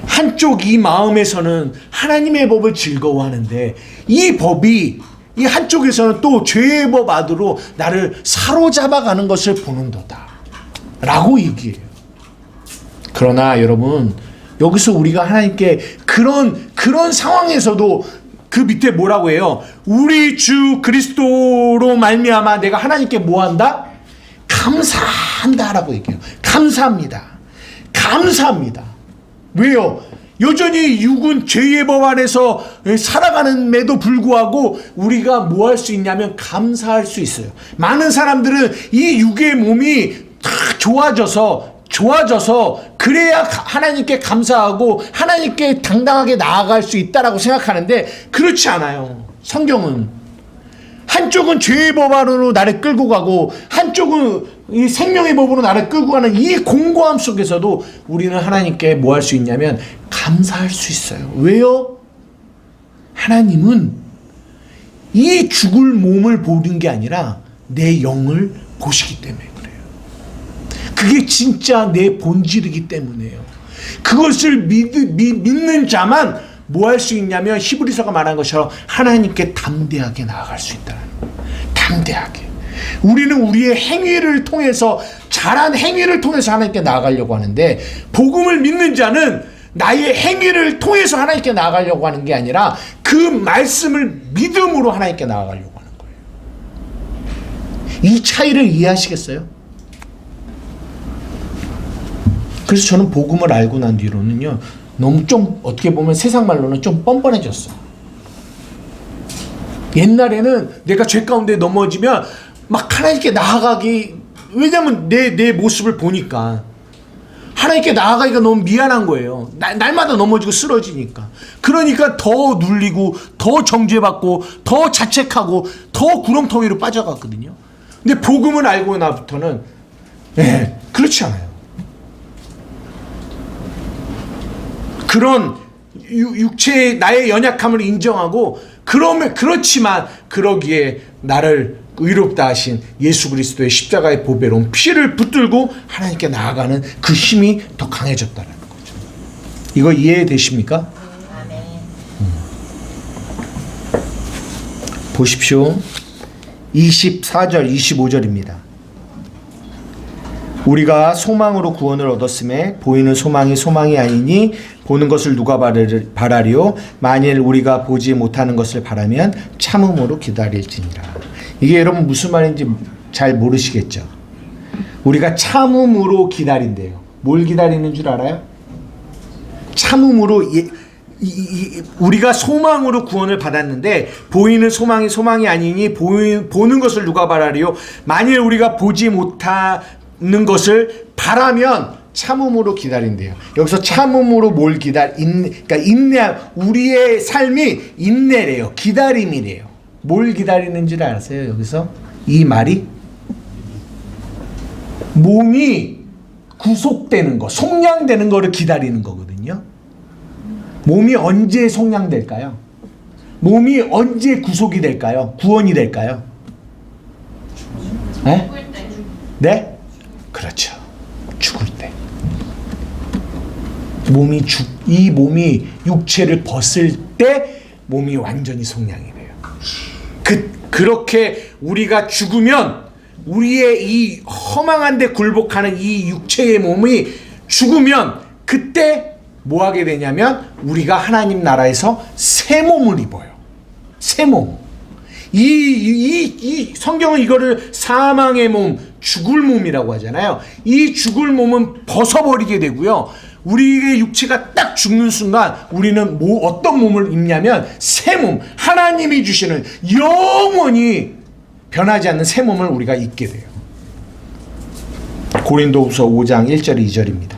한쪽 이 마음에서는 하나님의 법을 즐거워하는데 이 법이 이 한쪽에서는 또 죄의 법 안으로 나를 사로잡아가는 것을 보는도다 라고 얘기해요. 그러나 여러분 여기서 우리가 하나님께 그런 상황에서도 그 밑에 뭐라고 해요? 우리 주 그리스도로 말미암아 내가 하나님께 뭐한다? 감사한다라고 얘기해요. 감사합니다. 감사합니다. 왜요? 여전히 육은 죄의 법 안에서 살아가는데도 불구하고 우리가 뭐 할 수 있냐면 감사할 수 있어요. 많은 사람들은 이 육의 몸이 다 좋아져서 그래야 하나님께 감사하고 하나님께 당당하게 나아갈 수 있다라고 생각하는데 그렇지 않아요. 성경은 한쪽은 죄의 법 안으로 나를 끌고 가고 한쪽은 이 생명의 법으로 나를 끌고 가는 이 공고함 속에서도 우리는 하나님께 뭐 할 수 있냐면 감사할 수 있어요. 왜요? 하나님은 이 죽을 몸을 보는 게 아니라 내 영을 보시기 때문에 그래요. 그게 진짜 내 본질이기 때문에요. 그것을 믿는 자만 뭐 할 수 있냐면 히브리서가 말한 것처럼 하나님께 담대하게 나아갈 수 있다는 거예요. 담대하게. 우리는 우리의 행위를 통해서 잘한 행위를 통해서 하나님께 나아가려고 하는데 복음을 믿는 자는 나의 행위를 통해서 하나님께 나아가려고 하는 게 아니라 그 말씀을 믿음으로 하나님께 나아가려고 하는 거예요. 이 차이를 이해하시겠어요? 그래서 저는 복음을 알고 난 뒤로는요 너무 좀 어떻게 보면 세상 말로는 좀 뻔뻔해졌어. 옛날에는 내가 죄 가운데 넘어지면 막 하나님께 나아가기, 왜냐면 내 모습을 보니까 하나님께 나아가기가 너무 미안한 거예요. 날마다 넘어지고 쓰러지니까. 그러니까 더 눌리고 더 정죄받고 더 자책하고 더 구렁텅이로 빠져갔거든요. 근데 복음을 알고 나부터는 그렇지 않아요. 그런 육체의 나의 연약함을 인정하고 그렇지만 그러기에 나를 의롭다 하신 예수 그리스도의 십자가의 보배로운 피를 붙들고 하나님께 나아가는 그 힘이 더 강해졌다는 거죠. 이거 이해되십니까? 아멘. 보십시오. 24절 25절입니다. 우리가 소망으로 구원을 얻었음에 보이는 소망이 소망이 아니니 보는 것을 누가 바라리요? 만일 우리가 보지 못하는 것을 바라면 참음으로 기다릴지니라. 이게 여러분 무슨 말인지 잘 모르시겠죠? 우리가 참음으로 기다린대요. 뭘 기다리는 줄 알아요? 참음으로 우리가 소망으로 구원을 받았는데 보이는 소망이 소망이 아니니 보는 것을 누가 바라리요? 만일 우리가 보지 못하는 것을 바라면 참음으로 기다린대요. 여기서 참음으로 뭘 그러니까 인내, 우리의 삶이 인내래요. 기다림이래요. 뭘 기다리는 줄 아세요? 여기서 이 말이 몸이 구속되는 거, 속량되는 거를 기다리는 거거든요. 몸이 언제 속량될까요? 몸이 언제 구속이 될까요? 구원이 될까요? 네? 죽을 때. 네? 그렇죠. 죽을 때. 이 몸이 육체를 벗을 때 몸이 완전히 속량이 돼요. 그렇게 우리가 죽으면 우리의 이 허망한 데 굴복하는 이 육체의 몸이 죽으면 그때 뭐 하게 되냐면 우리가 하나님 나라에서 새 몸을 입어요. 새 몸. 이 성경은 이거를 사망의 몸, 죽을 몸이라고 하잖아요. 이 죽을 몸은 벗어버리게 되고요. 우리의 육체가 딱 죽는 순간 우리는 어떤 몸을 입냐면 새 몸, 하나님이 주시는 영원히 변하지 않는 새 몸을 우리가 입게 돼요. 고린도후서 5장 1절 2절입니다.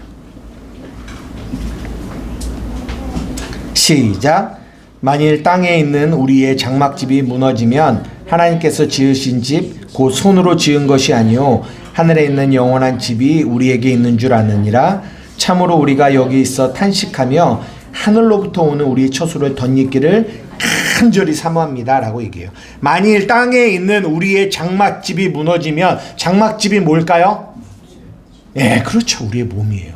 시작. 만일 땅에 있는 우리의 장막집이 무너지면 하나님께서 지으신 집 곧 손으로 지은 것이 아니요 하늘에 있는 영원한 집이 우리에게 있는 줄 아느니라. 참으로 우리가 여기 있어 탄식하며 하늘로부터 오는 우리의 처소를 덧입기를 간절히 사모합니다 라고 얘기해요. 만일 땅에 있는 우리의 장막집이 무너지면 장막집이 뭘까요? 예, 그렇죠. 우리의 몸이에요.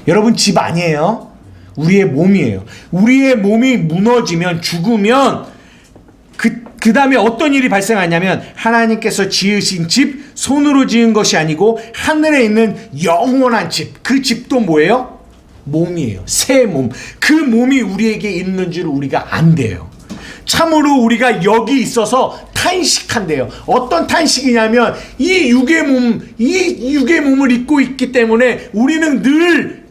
여러분 집 아니에요. 우리의 몸이에요. 우리의 몸이 무너지면 죽으면 그 다음에 어떤 일이 발생하냐면 하나님께서 지으신 집, 손으로 지은 것이 아니고 하늘에 있는 영원한 집, 그 집도 뭐예요? 몸이에요. 새 몸. 그 몸이 우리에게 있는 줄 우리가 안돼요. 참으로 우리가 여기 있어서 탄식한대요. 어떤 탄식이냐면 이 육의 몸을 입고 있기 때문에 우리는 늘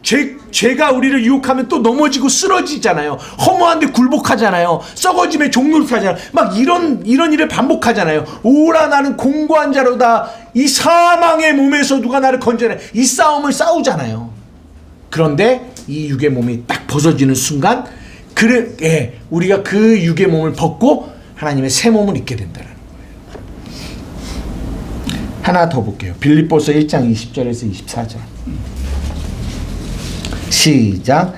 죄가 우리를 유혹하면 또 넘어지고 쓰러지잖아요. 허무한데 굴복하잖아요. 썩어짐에 종노릇하잖아요. 막 이런 일을 반복하잖아요. 오라 나는 공고한 자로다. 이 사망의 몸에서 누가 나를 건져내. 이 싸움을 싸우잖아요. 그런데 이 육의 몸이 딱 벗어지는 순간 우리가 그 육의 몸을 벗고 하나님의 새 몸을 입게 된다는 거예요. 하나 더 볼게요. 빌립보서 1장 20절에서 24절. 시작.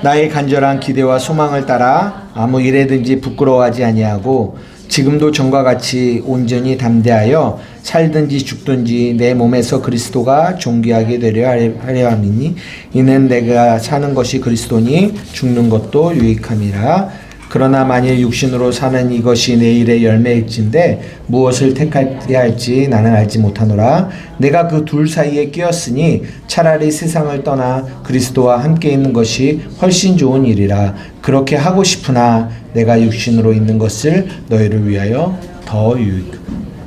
나의 간절한 기대와 소망을 따라 아무 일에든지 부끄러워하지 아니하고 지금도 전과 같이 온전히 담대하여 살든지 죽든지 내 몸에서 그리스도가 존귀하게 되려 하려 함이니 이는 내가 사는 것이 그리스도니 죽는 것도 유익함이라. 그러나 만일 육신으로 사는 이것이 내일의 열매일진데 무엇을 택해야 할지 나는 알지 못하노라. 내가 그 둘 사이에 끼었으니 차라리 세상을 떠나 그리스도와 함께 있는 것이 훨씬 좋은 일이라. 그렇게 하고 싶으나 내가 육신으로 있는 것을 너희를 위하여 더 유익.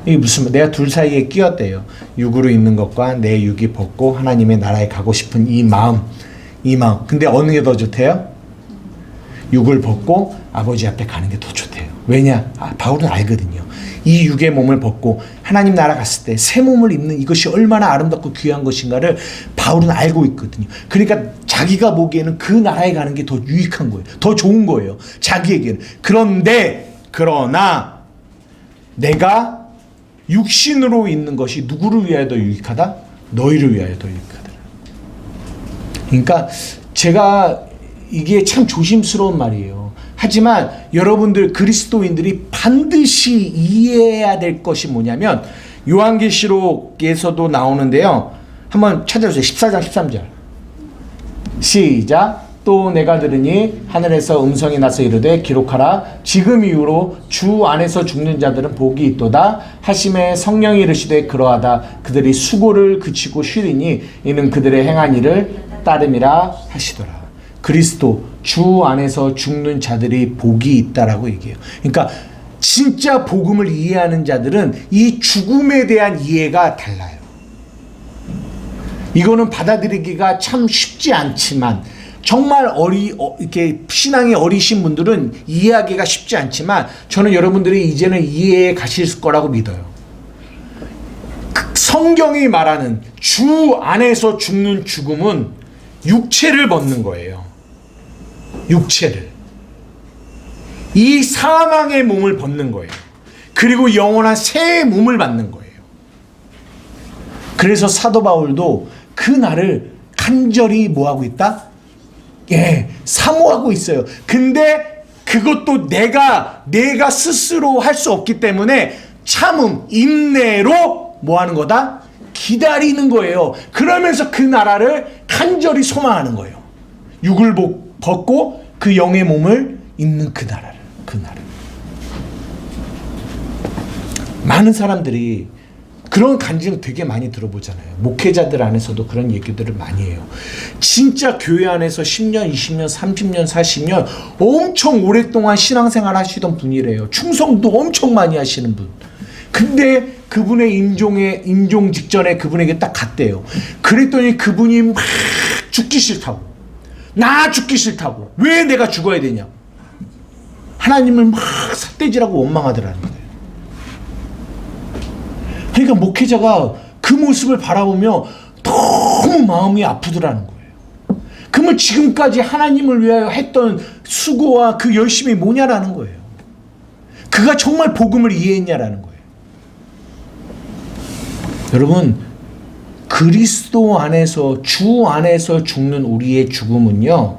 이게 무슨 내가 둘 사이에 끼었대요. 육으로 있는 것과 내 육이 벗고 하나님의 나라에 가고 싶은 이 마음. 근데 어느 게 더 좋대요? 육을 벗고 아버지 앞에 가는 게 더 좋대요. 왜냐? 바울은 알거든요. 이 육의 몸을 벗고 하나님 나라 갔을 때 새 몸을 입는 이것이 얼마나 아름답고 귀한 것인가를 바울은 알고 있거든요. 그러니까 자기가 보기에는 그 나라에 가는 게 더 유익한 거예요. 더 좋은 거예요. 자기에게는. 그러나 내가 육신으로 있는 것이 누구를 위하여 더 유익하다? 너희를 위하여 더 유익하다. 그러니까 제가 이게 참 조심스러운 말이에요. 하지만 여러분들 그리스도인들이 반드시 이해해야 될 것이 뭐냐면 요한계시록에서도 나오는데요. 한번 찾아주세요. 14장 13절. 시작. 또 내가 들으니 하늘에서 음성이 나서 이르되 기록하라. 지금 이후로 주 안에서 죽는 자들은 복이 있도다 하심에 성령이 이르시되 그러하다. 그들이 수고를 그치고 쉬리니 이는 그들의 행한 일을 따름이라 하시더라. 그리스도 주 안에서 죽는 자들이 복이 있다라고 얘기해요. 그러니까 진짜 복음을 이해하는 자들은 이 죽음에 대한 이해가 달라요. 이거는 받아들이기가 참 쉽지 않지만 정말 이렇게 신앙이 어리신 분들은 이해하기가 쉽지 않지만 저는 여러분들이 이제는 이해해 가실 거라고 믿어요. 성경이 말하는 주 안에서 죽는 죽음은 육체를 벗는 거예요. 육체를. 이 사망의 몸을 벗는 거예요. 그리고 영원한 새 몸을 받는 거예요. 그래서 사도 바울도 그 날을 간절히 뭐하고 있다? 사모하고 있어요. 근데 그것도 내가 스스로 할 수 없기 때문에 참음, 인내로 뭐하는 거다? 기다리는 거예요. 그러면서 그 나라를 간절히 소망하는 거예요. 육을 벗고 그 영의 몸을 입는 그 나라를. 많은 사람들이 그런 간증 되게 많이 들어보잖아요. 목회자들 안에서도 그런 얘기들을 많이 해요. 진짜 교회 안에서 10년, 20년, 30년, 40년 엄청 오랫동안 신앙생활 하시던 분이래요. 충성도 엄청 많이 하시는 분. 근데 그분의 임종 직전에 그분에게 딱 갔대요. 그랬더니 그분이 막 죽기 싫다고. 나 죽기 싫다고. 왜 내가 죽어야 되냐. 하나님을 막 삿대질하고 원망하더라는 거예요. 그러니까 목회자가 그 모습을 바라보며 너무 마음이 아프더라는 거예요. 그러면 지금까지 하나님을 위하여 했던 수고와 그 열심이 뭐냐라는 거예요. 그가 정말 복음을 이해했냐라는 거예요. 여러분, 그리스도 안에서 주 안에서 죽는 우리의 죽음은요,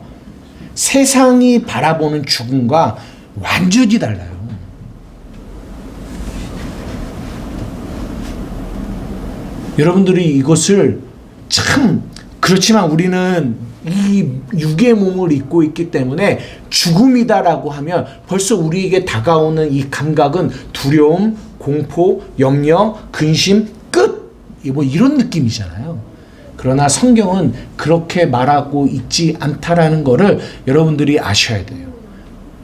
세상이 바라보는 죽음과 완전히 달라요. 여러분들이 이것을 참 그렇지만 우리는 이 육의 몸을 입고 있기 때문에 죽음이다라고 하면 벌써 우리에게 다가오는 이 감각은 두려움, 공포, 염려, 근심, 끝! 뭐 이런 느낌이잖아요. 그러나 성경은 그렇게 말하고 있지 않다라는 거를 여러분들이 아셔야 돼요.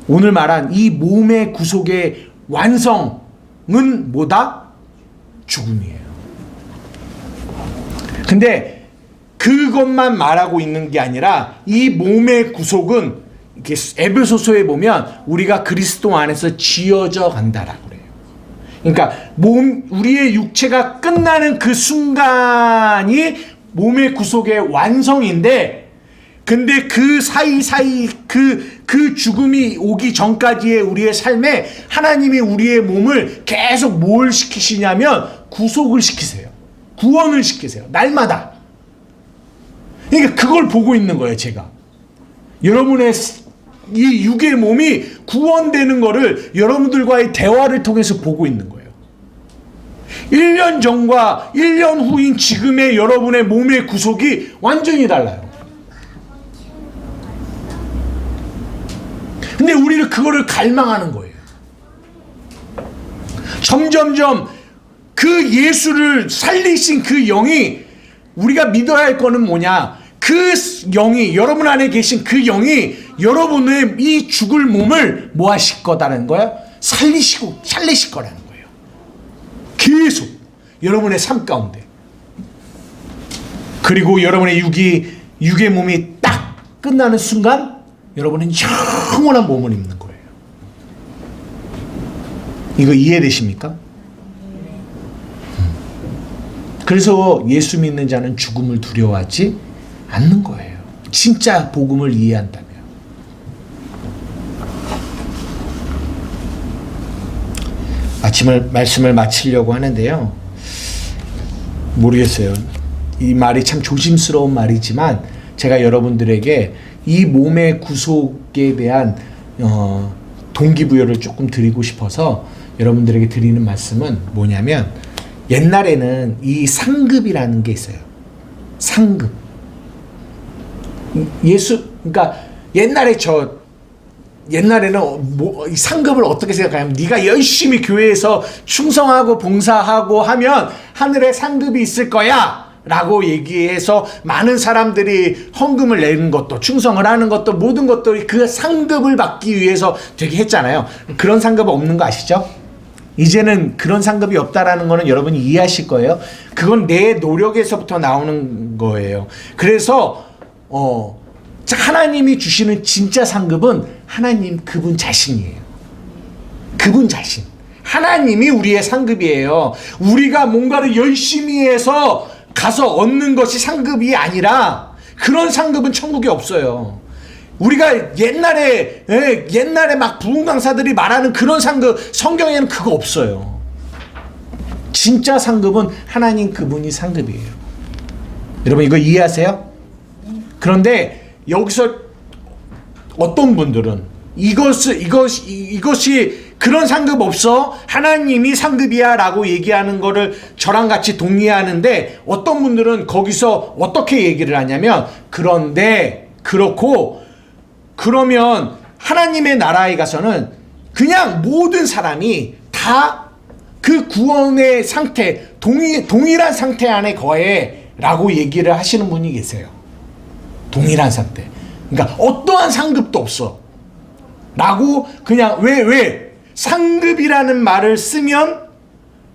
오늘 말한 이 몸의 구속의 완성은 뭐다? 죽음이에요. 근데 그것만 말하고 있는 게 아니라 이 몸의 구속은 이렇게 에베소서에 보면 우리가 그리스도 안에서 지어져 간다라고 그래요. 그러니까 우리의 육체가 끝나는 그 순간이 몸의 구속의 완성인데, 근데 그 사이사이 그 죽음이 오기 전까지의 우리의 삶에 하나님이 우리의 몸을 계속 뭘 시키시냐면 구속을 시키세요. 구원을 시키세요. 날마다. 그러니까 그걸 보고 있는 거예요, 제가. 여러분의 이 육의 몸이 구원되는 거를 여러분들과의 대화를 통해서 보고 있는 거예요. 1년 전과 1년 후인 지금의 여러분의 몸의 구속이 완전히 달라요. 근데 우리는 그거를 갈망하는 거예요. 점점점 그 예수를 살리신 그 영이, 우리가 믿어야 할 거는 뭐냐? 그 영이, 여러분 안에 계신 그 영이 여러분의 이 죽을 몸을 뭐 하실 거다라는 거야? 살리실 거라는 거예요. 계속 여러분의 삶 가운데. 그리고 여러분의 육의 몸이 딱 끝나는 순간 여러분은 영원한 몸을 입는 거예요. 이거 이해되십니까? 그래서 예수 믿는 자는 죽음을 두려워하지 않는 거예요. 진짜 복음을 이해한다면. 말씀을 마치려고 하는데요. 모르겠어요. 이 말이 참 조심스러운 말이지만 제가 여러분들에게 이 몸의 구속에 대한 동기부여를 조금 드리고 싶어서 여러분들에게 드리는 말씀은 뭐냐면, 옛날에는 이 상급이라는 게 있어요. 상급. 그러니까 옛날에는 이 상급을 어떻게 생각하냐면, 네가 열심히 교회에서 충성하고 봉사하고 하면 하늘에 상급이 있을 거야 라고 얘기해서 많은 사람들이 헌금을 내는 것도, 충성을 하는 것도, 모든 것들이 그 상급을 받기 위해서 되게 했잖아요. 그런 상급 없는 거 아시죠? 이제는 그런 상급이 없다라는 거는 여러분이 이해하실 거예요. 그건 내 노력에서부터 나오는 거예요. 그래서 하나님이 주시는 진짜 상급은 하나님 그분 자신이에요. 그분 자신. 하나님이 우리의 상급이에요. 우리가 뭔가를 열심히 해서 가서 얻는 것이 상급이 아니라, 그런 상급은 천국에 없어요. 우리가 옛날에 막 부흥 강사들이 말하는 그런 상급, 성경에는 그거 없어요. 진짜 상급은 하나님 그분이 상급이에요. 여러분 이거 이해하세요? 그런데 여기서 어떤 분들은 이것이 그런 상급 없어, 하나님이 상급이야 라고 얘기하는 거를 저랑 같이 동의하는데, 어떤 분들은 거기서 어떻게 얘기를 하냐면, 그러면 하나님의 나라에 가서는 그냥 모든 사람이 다 그 구원의 상태, 동일한 상태 안에 거해 라고 얘기를 하시는 분이 계세요. 동일한 상태. 그러니까 어떠한 상급도 없어 라고, 그냥 왜 상급이라는 말을 쓰면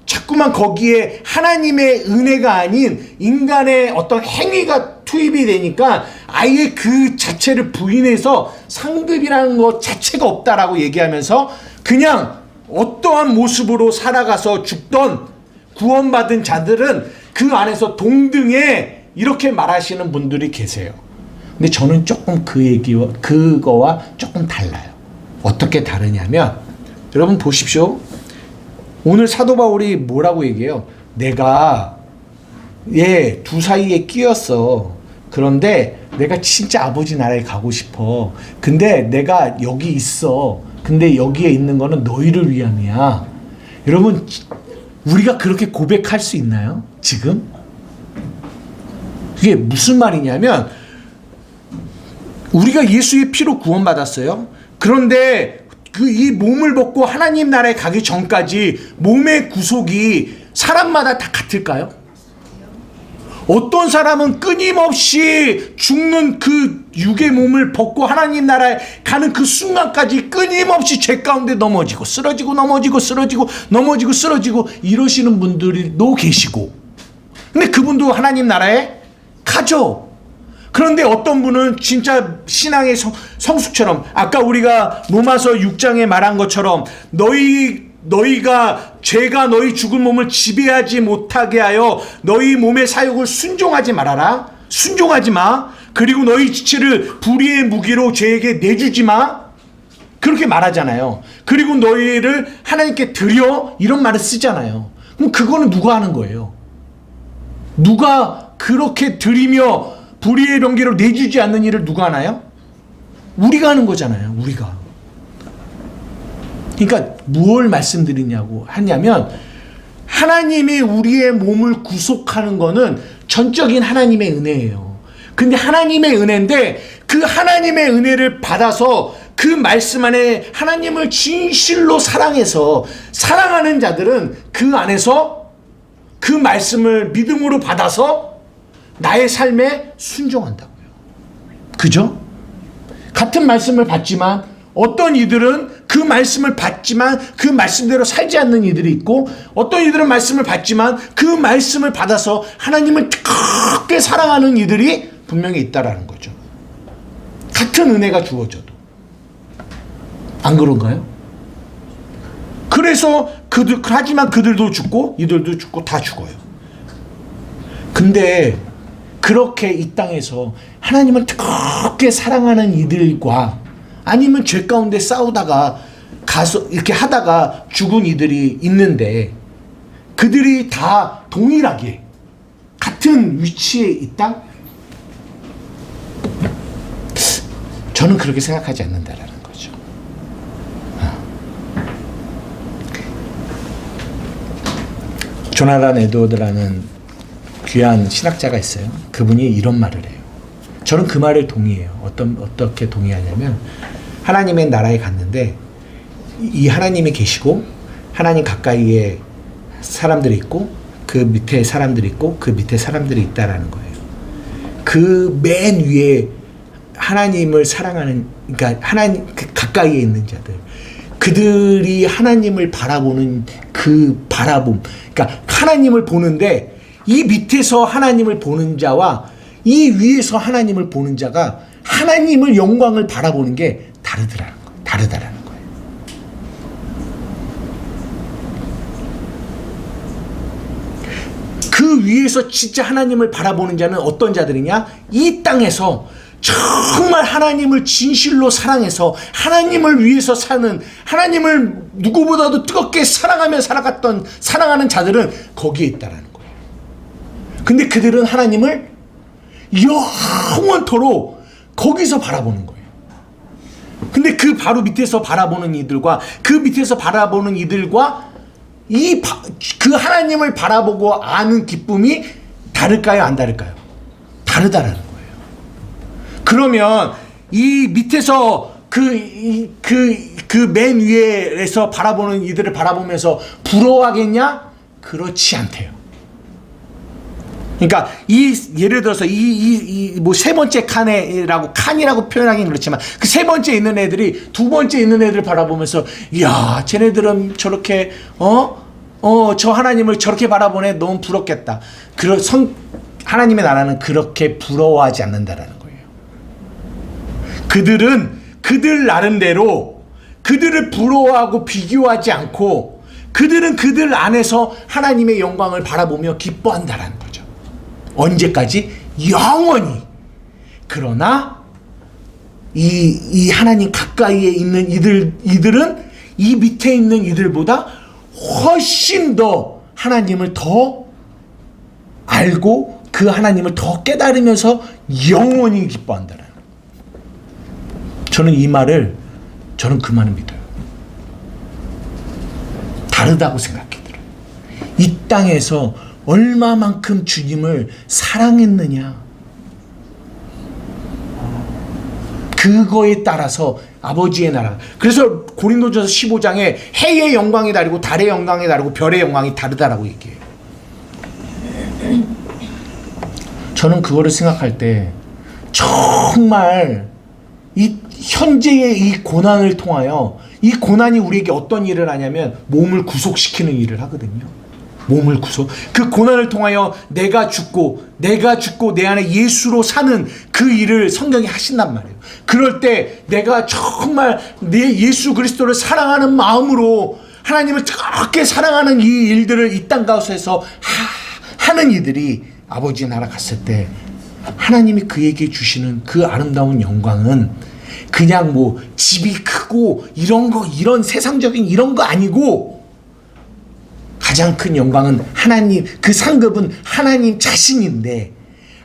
자꾸만 거기에 하나님의 은혜가 아닌 인간의 어떤 행위가 투입이 되니까 아예 그 자체를 부인해서 상급이라는 것 자체가 없다라고 얘기하면서 그냥 어떠한 모습으로 살아가서 죽던 구원받은 자들은 그 안에서 동등해, 이렇게 말하시는 분들이 계세요. 근데 저는 조금 그거와 조금 달라요. 어떻게 다르냐면, 여러분 보십시오. 오늘 사도 바울이 뭐라고 얘기해요? 내가 두 사이에 끼었어. 그런데 내가 진짜 아버지 나라에 가고 싶어. 근데 내가 여기 있어. 근데 여기에 있는 거는 너희를 위함이야. 여러분, 우리가 그렇게 고백할 수 있나요? 지금? 그게 무슨 말이냐면, 우리가 예수의 피로 구원받았어요. 그런데 이 몸을 벗고 하나님 나라에 가기 전까지 몸의 구속이 사람마다 다 같을까요? 어떤 사람은 끊임없이 죽는 그 육의 몸을 벗고 하나님 나라에 가는 그 순간까지 끊임없이 죄 가운데 넘어지고 쓰러지고 이러시는 분들도 계시고, 근데 그분도 하나님 나라에 가죠. 그런데 어떤 분은 진짜 신앙의 성숙처럼, 아까 우리가 로마서 6장에 말한 것처럼 너희가 죄가 너희 죽은 몸을 지배하지 못하게 하여 너희 몸의 사욕을 순종하지 말아라. 순종하지 마. 그리고 너희 지체를 불의의 무기로 죄에게 내주지 마. 그렇게 말하잖아요. 그리고 너희를 하나님께 드려, 이런 말을 쓰잖아요. 그럼 그거는 누가 하는 거예요? 누가 그렇게 드리며 불의의 병기로 내주지 않는 일을 누가 하나요? 우리가 하는 거잖아요. 우리가. 그러니까 뭘 말씀드리냐고 하냐면, 하나님이 우리의 몸을 구속하는 거는 전적인 하나님의 은혜예요. 근데 하나님의 은혜인데, 그 하나님의 은혜를 받아서 그 말씀 안에 하나님을 진실로 사랑해서 사랑하는 자들은 그 안에서 그 말씀을 믿음으로 받아서 나의 삶에 순종한다고요. 그죠? 같은 말씀을 받지만 어떤 이들은 그 말씀을 받지만 그 말씀대로 살지 않는 이들이 있고, 어떤 이들은 말씀을 받지만 그 말씀을 받아서 하나님을 뜨겁게 사랑하는 이들이 분명히 있다라는 거죠. 같은 은혜가 주어져도. 안 그런가요? 그래서 하지만 그들도 죽고 이들도 죽고 다 죽어요. 근데 그렇게 이 땅에서 하나님을 뜨겁게 사랑하는 이들과 아니면 죄 가운데 싸우다가 가서 이렇게 하다가 죽은 이들이 있는데 그들이 다 동일하게 같은 위치에 있다? 저는 그렇게 생각하지 않는다라는 거죠. 조나단 에드워드라는 귀한 신학자가 있어요. 그분이 이런 말을 해요. 저는 그 말을 동의해요. 어떻게 동의하냐면 하나님의 나라에 갔는데 이 하나님이 계시고 하나님 가까이에 사람들이 있고 그 밑에 사람들이 있고 그 밑에 사람들이 있다라는 거예요. 그 맨 위에 하나님을 사랑하는, 그러니까 하나님 가까이에 있는 자들, 그들이 하나님을 바라보는 그 바라봄, 그러니까 하나님을 보는데 이 밑에서 하나님을 보는 자와 이 위에서 하나님을 보는 자가 하나님을 영광을 바라보는 게 다르다라는 거예요. 그 위에서 진짜 하나님을 바라보는 자는 어떤 자들이냐? 이 땅에서 정말 하나님을 진실로 사랑해서 하나님을 위해서 사는, 하나님을 누구보다도 뜨겁게 사랑하며 사랑하는 자들은 거기에 있다라는 거예요. 근데 그들은 하나님을 영원토록 거기서 바라보는 거예요. 근데 그 바로 밑에서 바라보는 이들과 그 밑에서 바라보는 이들과 그 하나님을 바라보고 아는 기쁨이 다를까요? 안 다를까요? 다르다라는 거예요. 그러면 이 밑에서 그 맨 위에서 바라보는 이들을 바라보면서 부러워하겠냐? 그렇지 않대요. 그러니까 예를 들어서 뭐 세 번째 칸이라고 표현하기는 그렇지만 그 세 번째 있는 애들이 두 번째 있는 애들을 바라보면서 야, 쟤네들은 저렇게 저 하나님을 저렇게 바라보네, 너무 부럽겠다. 하나님의 나라는 그렇게 부러워하지 않는다라는 거예요. 그들은 그들 나름대로 그들을 부러워하고 비교하지 않고 그들은 그들 안에서 하나님의 영광을 바라보며 기뻐한다라는 거죠. 언제까지? 영원히. 그러나 이 하나님 가까이에 있는 이들은 이 밑에 있는 이들보다 훨씬 더 하나님을 더 알고 그 하나님을 더 깨달으면서 영원히 기뻐한다는. 저는 그 말을 믿어요. 다르다고 생각해 들어요. 이 땅에서 얼마만큼 주님을 사랑했느냐, 그거에 따라서 아버지의 나라. 그래서 고린도전서 15장에 해의 영광이 다르고 달의 영광이 다르고 별의 영광이 다르다라고 얘기해요. 저는 그거를 생각할 때 정말 이 현재의 이 고난을 통하여, 이 고난이 우리에게 어떤 일을 하냐면 몸을 구속시키는 일을 하거든요. 몸을 구속. 그 고난을 통하여 내가 죽고 내 안에 예수로 사는 그 일을 성경이 하신단 말이에요. 그럴 때 내가 정말 내 예수 그리스도를 사랑하는 마음으로 하나님을 뜨겁게 사랑하는 이 일들을 이 땅 가운데서 하는 이들이 아버지 나라 갔을 때 하나님이 그에게 주시는 그 아름다운 영광은 그냥 뭐 집이 크고 이런 세상적인 이런 거 아니고, 가장 큰 영광은 하나님, 그 상급은 하나님 자신인데,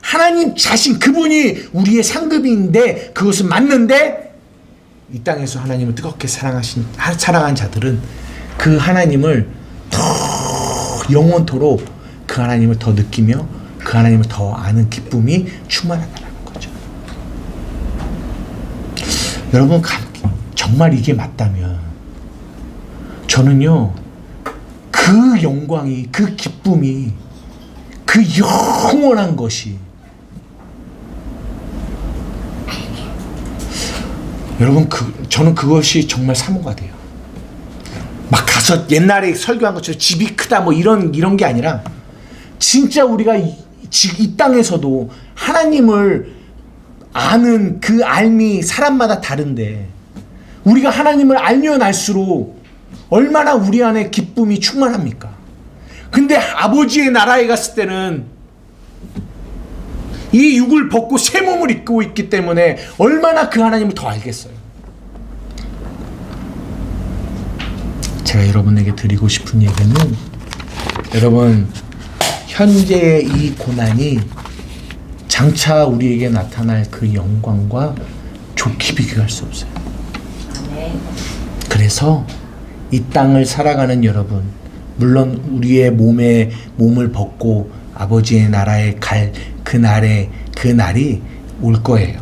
하나님 자신, 그분이 우리의 상급인데, 그것은 맞는데, 이 땅에서 하나님을 뜨겁게 사랑한 자들은 그 하나님을 더 영원토록 그 하나님을 더 느끼며 그 하나님을 더 아는 기쁨이 충만하다는 거죠. 여러분, 정말 이게 맞다면 저는요, 그 영광이, 그 기쁨이, 그 영원한 것이, 여러분, 저는 그것이 정말 사모가 돼요. 막 가서 옛날에 설교한 것처럼 집이 크다 뭐 이런 게 아니라, 진짜 우리가 이 땅에서도 하나님을 아는 그 알미 사람마다 다른데, 우리가 하나님을 알면 알수록 얼마나 우리 안에 기쁨이 충만합니까? 근데 아버지의 나라에 갔을 때는 이 육을 벗고 새 몸을 입고 있기 때문에 얼마나 그 하나님을 더 알겠어요. 제가 여러분에게 드리고 싶은 얘기는, 여러분 현재의 이 고난이 장차 우리에게 나타날 그 영광과 좋게 비교할 수 없어요. 그래서 이 땅을 살아가는 여러분, 물론 우리의 몸을 벗고 아버지의 나라에 갈 그날이 올 거예요.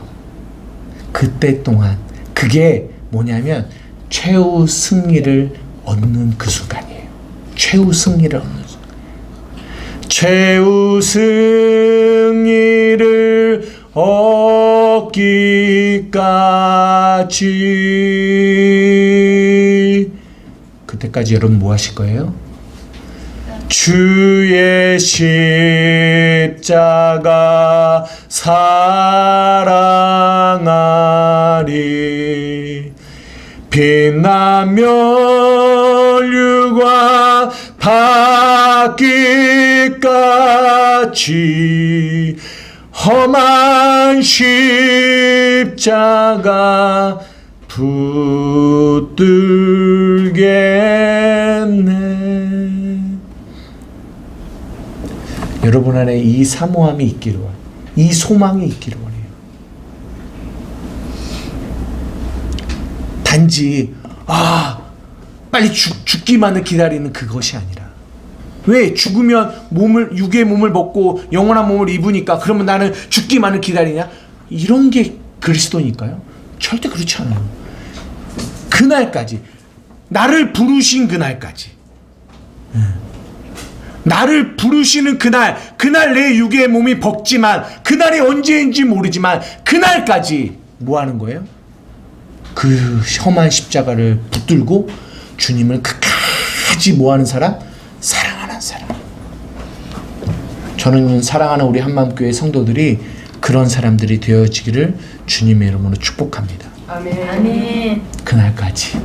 그때 동안 그게 뭐냐면 최후 승리를 얻는 그 순간이에요. 최후 승리를 얻는 순간. 최후 승리를 얻기까지, 그때까지 여러분 뭐 하실 거예요? 주의 십자가 사랑하리. 빛나며 멸류관 받기까지 험한 십자가 붙들겠네. 여러분 안에 이 사모함이 있기를 원해요. 이 소망이 있기를 원해요. 단지 빨리 죽기만을 기다리는 그것이 아니라, 왜 죽으면 육의 몸을 벗고 영원한 몸을 입으니까 그러면 나는 죽기만을 기다리냐? 이런 게 그리스도니까요? 절대 그렇지 않아요. 그날까지, 나를 부르신 그날까지, 나를 부르시는 그날 내 육의 몸이 벗지만, 그날이 언제인지 모르지만 그날까지 뭐 하는 거예요? 그 험한 십자가를 붙들고 주님을 끝까지 뭐 하는 사람? 사랑하는 사람. 저는 사랑하는 우리 한마음교회 성도들이 그런 사람들이 되어지기를 주님의 이름으로 축복합니다. 아멘. 그날까지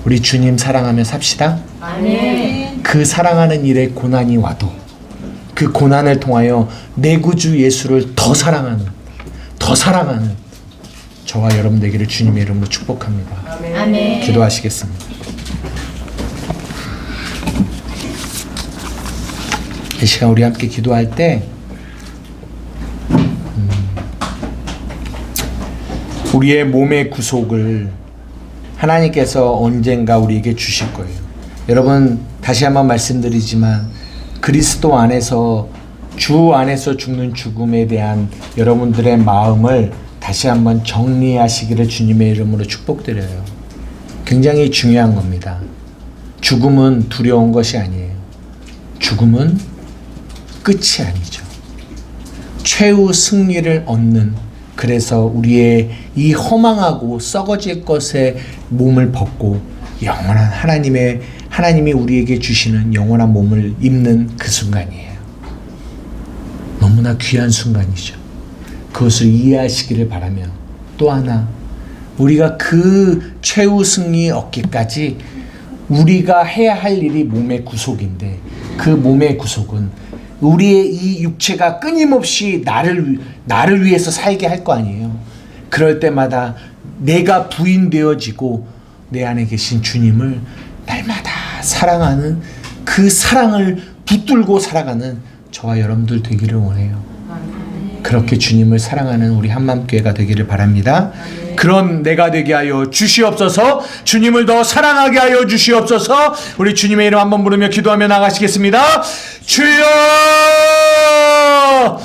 우리 주님 사랑하며 삽시다. 아멘. 그 사랑하는 일에 고난이 와도 그 고난을 통하여 내 구주 예수를 더 사랑하는 저와 여러분 되기를 주님의 이름으로 축복합니다. 아멘. 기도하시겠습니다. 이 시간 우리 함께 기도할 때 우리의 몸의 구속을 하나님께서 언젠가 우리에게 주실 거예요. 여러분, 다시 한번 말씀드리지만 그리스도 안에서, 주 안에서 죽는 죽음에 대한 여러분들의 마음을 다시 한번 정리하시기를 주님의 이름으로 축복드려요. 굉장히 중요한 겁니다. 죽음은 두려운 것이 아니에요. 죽음은 끝이 아니죠. 최후 승리를 얻는, 그래서 우리의 이 허망하고 썩어질 것의 몸을 벗고 영원한 하나님이 우리에게 주시는 영원한 몸을 입는 그 순간이에요. 너무나 귀한 순간이죠. 그것을 이해하시기를 바라며, 또 하나, 우리가 그 최후 승리 얻기까지 우리가 해야 할 일이 몸의 구속인데, 그 몸의 구속은 우리의 이 육체가 끊임없이 나를 위해서 살게 할 거 아니에요. 그럴 때마다 내가 부인되어지고 내 안에 계신 주님을 날마다 사랑하는, 그 사랑을 붙들고 살아가는 저와 여러분들 되기를 원해요. 그렇게 주님을 사랑하는 우리 한마음교회가 되기를 바랍니다. 그런 내가 되게 하여 주시옵소서. 주님을 더 사랑하게 하여 주시옵소서. 우리 주님의 이름 한번 부르며 기도하며 나가시겠습니다. 주여!